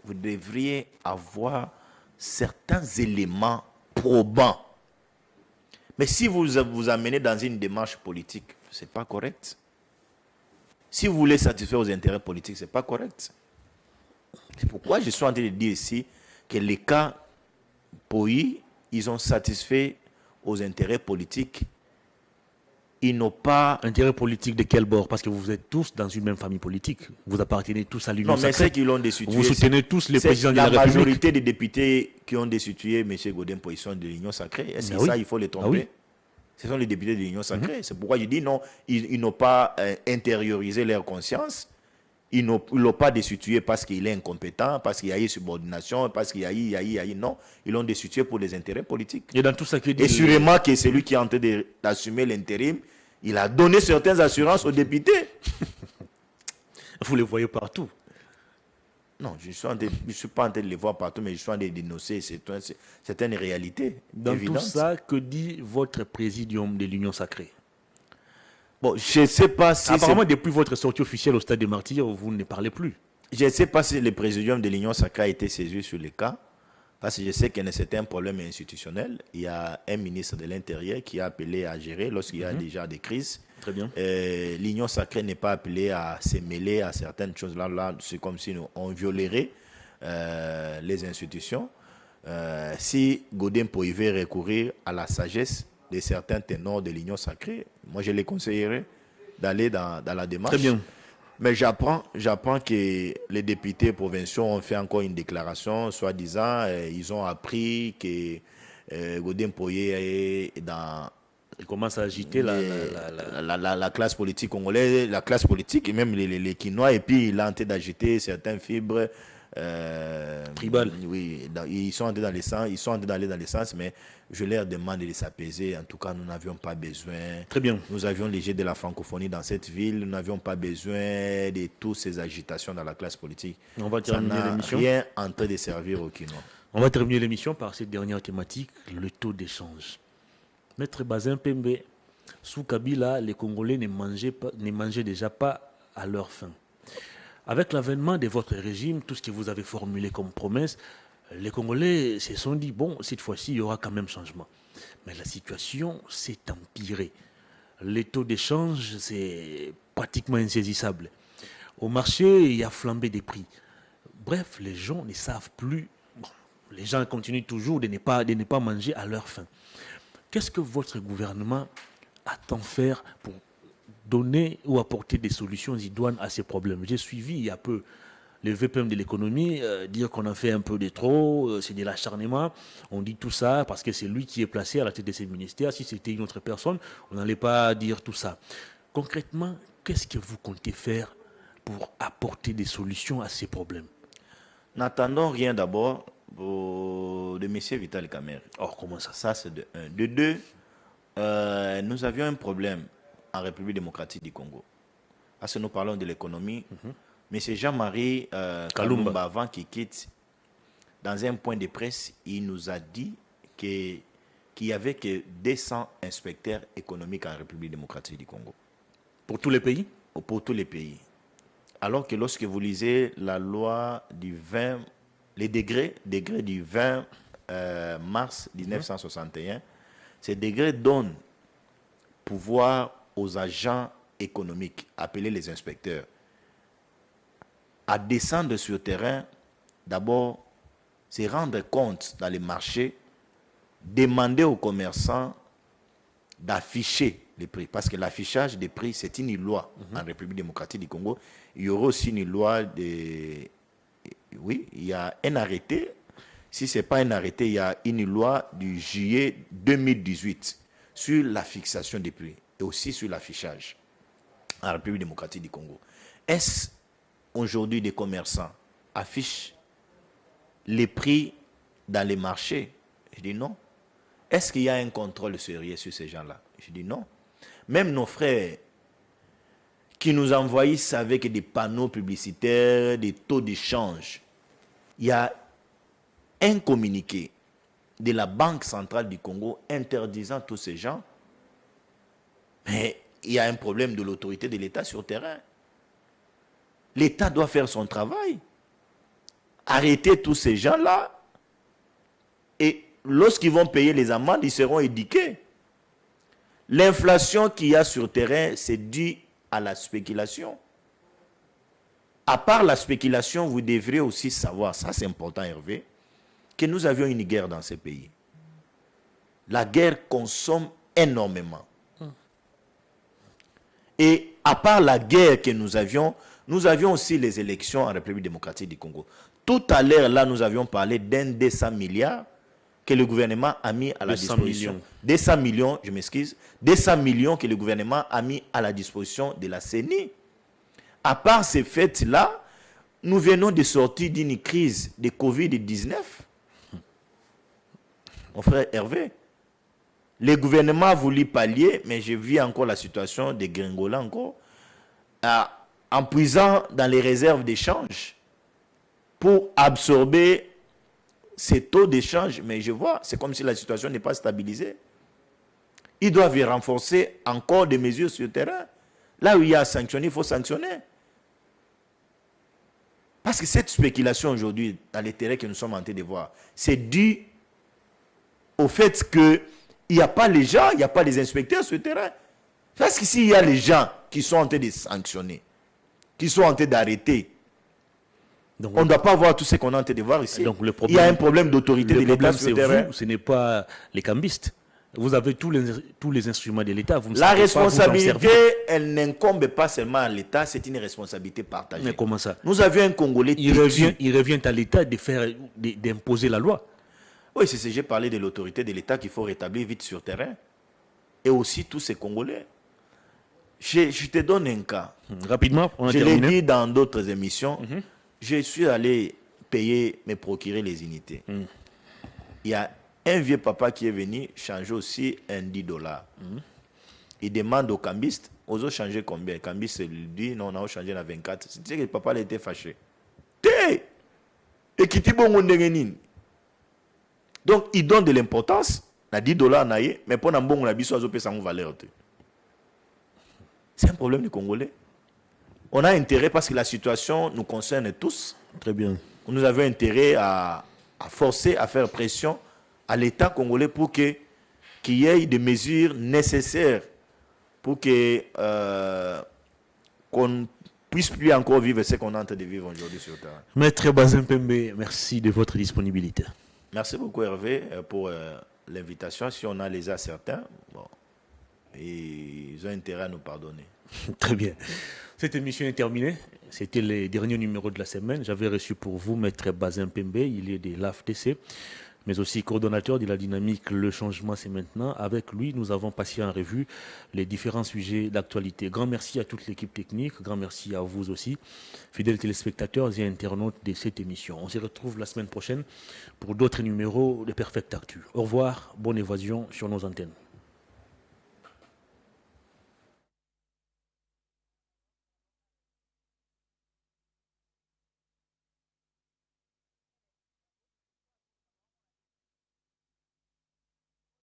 vous devriez avoir certains éléments probants. Mais si vous vous amenez dans une démarche politique, ce n'est pas correct. Si vous voulez satisfaire aux intérêts politiques, ce n'est pas correct. C'est pourquoi je suis en train de dire ici que les cas POI, ils ont satisfait aux intérêts politiques. Ils n'ont pas... Intérêt politique de quel bord? Parce que vous êtes tous dans une même famille politique. Vous appartenez tous à l'Union Non, mais sacrée. ceux qui l'ont destitué... Vous soutenez tous les présidents de la La République. majorité des députés qui ont destitué M. Godin pour ils sont de l'Union sacrée. Est-ce que oui. ça, il faut les tromper? Oui. Ce sont les députés de l'Union sacrée. C'est pourquoi je dis non, ils n'ont pas intériorisé leur conscience. Ils ne l'ont pas destitué parce qu'il est incompétent, parce qu'il y a eu subordination, parce qu'il y a eu... Non, ils l'ont destitué pour des intérêts politiques. Et dans tout ça que dit... Et sûrement que celui qui est en train d'assumer l'intérim, il a donné certaines assurances aux députés. Vous les voyez partout. Non, je ne suis pas en train de les voir partout, mais je suis en train de dénoncer. C'est une réalité Dans évidente. tout ça, que dit votre présidium de l'Union sacrée? Bon, je ne sais pas si... Apparemment, depuis votre sortie officielle au stade des Martyrs, vous ne parlez plus. Je ne sais pas si le présidium de l'Union sacrée a été saisi sur le cas, parce que je sais que c'est un problème institutionnel. Il y a un ministre de l'Intérieur qui a appelé à gérer lorsqu'il y a déjà des crises. Très bien. L'Union sacrée n'est pas appelée à se mêler à certaines choses. Là, c'est comme si on violerait les institutions. Si Godin pouvait recourir à la sagesse de certains ténors de l'Union sacrée, moi je les conseillerais d'aller dans la démarche. Très bien. Mais j'apprends que les députés provinciaux ont fait encore une déclaration, soi-disant, ils ont appris que Godin Poye est dans... Il commence à agiter la classe politique congolaise, la classe politique et même les Quinois, et puis il a en train d'agiter certaines fibres tribales. Oui, ils sont en train d'aller dans les sens, mais je leur demande de s'apaiser. En tout cas, nous n'avions pas besoin. Très bien. Nous avions les jets de la francophonie dans cette ville. Nous n'avions pas besoin de toutes ces agitations dans la classe politique. On va terminer l'émission. Rien en train de servir aux Quinois. On va terminer l'émission par cette dernière thématique, le taux d'échange. Maître Bazin Pembe, sous Kabila, les Congolais ne mangeaient déjà pas à leur faim. Avec l'avènement de votre régime, tout ce que vous avez formulé comme promesse, les Congolais se sont dit, bon, cette fois-ci, il y aura quand même changement. Mais la situation s'est empirée. Les taux d'échange, c'est pratiquement insaisissable. Au marché, il y a flambé des prix. Bref, les gens ne savent plus. Bon, les gens continuent toujours de ne pas manger à leur faim. Qu'est-ce que votre gouvernement attend faire pour donner ou apporter des solutions idoines à ces problèmes? J'ai suivi il y a peu le VPM de l'économie dire qu'on a fait un peu de trop, c'est de l'acharnement. On dit tout ça parce que c'est lui qui est placé à la tête de ces ministères. Si c'était une autre personne, on n'allait pas dire tout ça. Concrètement, qu'est-ce que vous comptez faire pour apporter des solutions à ces problèmes? N'attendons rien d'abord de M. Vital Kamerhe. Or, comment ça? Ça, c'est de un. De deux, nous avions un problème en République démocratique du Congo. Parce que nous parlons de l'économie. M. Jean-Marie Kalumba, avant qu'il quitte, dans un point de presse, il nous a dit qu'il n'y avait que 200 inspecteurs économiques en République démocratique du Congo. Pour tous les pays? Pour tous les pays. Alors que lorsque vous lisez la loi du 20, les décrets du 20 mars 1961, ces décrets donnent pouvoir aux agents économiques, appelés les inspecteurs, à descendre sur le terrain, d'abord, se rendre compte dans les marchés, demander aux commerçants d'afficher les prix. Parce que l'affichage des prix, c'est une loi en République démocratique du Congo. Il y aura aussi une loi de... Oui, il y a un arrêté. Si ce n'est pas un arrêté, il y a une loi du juillet 2018 sur la fixation des prix et aussi sur l'affichage en République démocratique du Congo. Est-ce aujourd'hui des commerçants affichent les prix dans les marchés? Je dis non. Est-ce qu'il y a un contrôle sérieux sur ces gens-là? Je dis non. Même nos frères qui nous envahissent avec des panneaux publicitaires, des taux d'échange, il y a un communiqué de la Banque centrale du Congo interdisant tous ces gens. Mais il y a un problème de l'autorité de l'État sur le terrain. L'État doit faire son travail. Arrêter tous ces gens-là. Et lorsqu'ils vont payer les amendes, ils seront éduqués. L'inflation qu'il y a sur le terrain, c'est dû à la spéculation. À part la spéculation, vous devrez aussi savoir, ça c'est important Hervé, que nous avions une guerre dans ce pays. La guerre consomme énormément. Et à part la guerre que nous avions aussi les élections en République démocratique du Congo. Tout à l'heure, là, nous avions parlé d'un 200 milliards que le gouvernement a mis à la disposition. 200 millions, je m'excuse. 200 millions que le gouvernement a mis à la disposition de la CENI. À part ces faits-là, nous venons de sortir d'une crise de Covid-19. Mon frère Hervé, le gouvernement a voulu pallier, mais je vis encore la situation de Gringola encore, en puisant dans les réserves d'échange pour absorber ces taux d'échange. Mais je vois, c'est comme si la situation n'est pas stabilisée. Ils doivent y renforcer encore des mesures sur le terrain. Là où il y a à sanctionner, il faut sanctionner. Parce que cette spéculation aujourd'hui, dans les terrains que nous sommes en train de voir, c'est dû au fait qu'il n'y a pas les gens, il n'y a pas les inspecteurs sur le terrain. Parce que s'il y a les gens qui sont en train de sanctionner, qui sont en train d'arrêter, donc, on ne doit pas voir tout ce qu'on est en train de voir ici. Donc, il y a un problème d'autorité de l'État sur le terrain. Ce n'est pas les cambistes. Vous avez tous les instruments de l'État. La responsabilité, elle n'incombe pas seulement à l'État, c'est une responsabilité partagée. Mais comment ça? Nous avions un Congolais. Il revient à l'État d'imposer la loi. Oui, c'est ce que j'ai parlé de l'autorité de l'État qu'il faut rétablir vite sur le terrain. Et aussi tous ces Congolais. Je te donne un cas. Rapidement, je l'ai dit dans d'autres émissions. Je suis allé me procurer les unités. Il y a un vieux papa qui est venu changer aussi un $10. Il demande au cambiste, aux autres changer combien? Le cambiste lui dit, non, on a changé à 24. C'est que le papa a été fâché. Et qui donc, il donne de l'importance, à $10, mais pour un bon, on a besoin de valeur. C'est un problème du Congolais. On a intérêt, parce que la situation nous concerne tous. Très bien. Nous avons intérêt à forcer, à faire pression à l'État congolais pour qu'il y ait des mesures nécessaires pour qu'on ne puisse plus encore vivre ce qu'on est en train de vivre aujourd'hui sur le terrain. Maître Bazin Pembe, merci de votre disponibilité. Merci beaucoup Hervé pour l'invitation. Si on a les a certains, bon, ils ont intérêt à nous pardonner. Très bien. Cette émission est terminée. C'était les derniers numéros de la semaine. J'avais reçu pour vous Maître Bazin Pembe, il est de l'AFDC, mais aussi coordonnateur de la dynamique Le Changement, c'est maintenant. Avec lui, nous avons passé en revue les différents sujets d'actualité. Grand merci à toute l'équipe technique, grand merci à vous aussi, fidèles téléspectateurs et internautes de cette émission. On se retrouve la semaine prochaine pour d'autres numéros de Perfect Actu. Au revoir, bonne évasion sur nos antennes.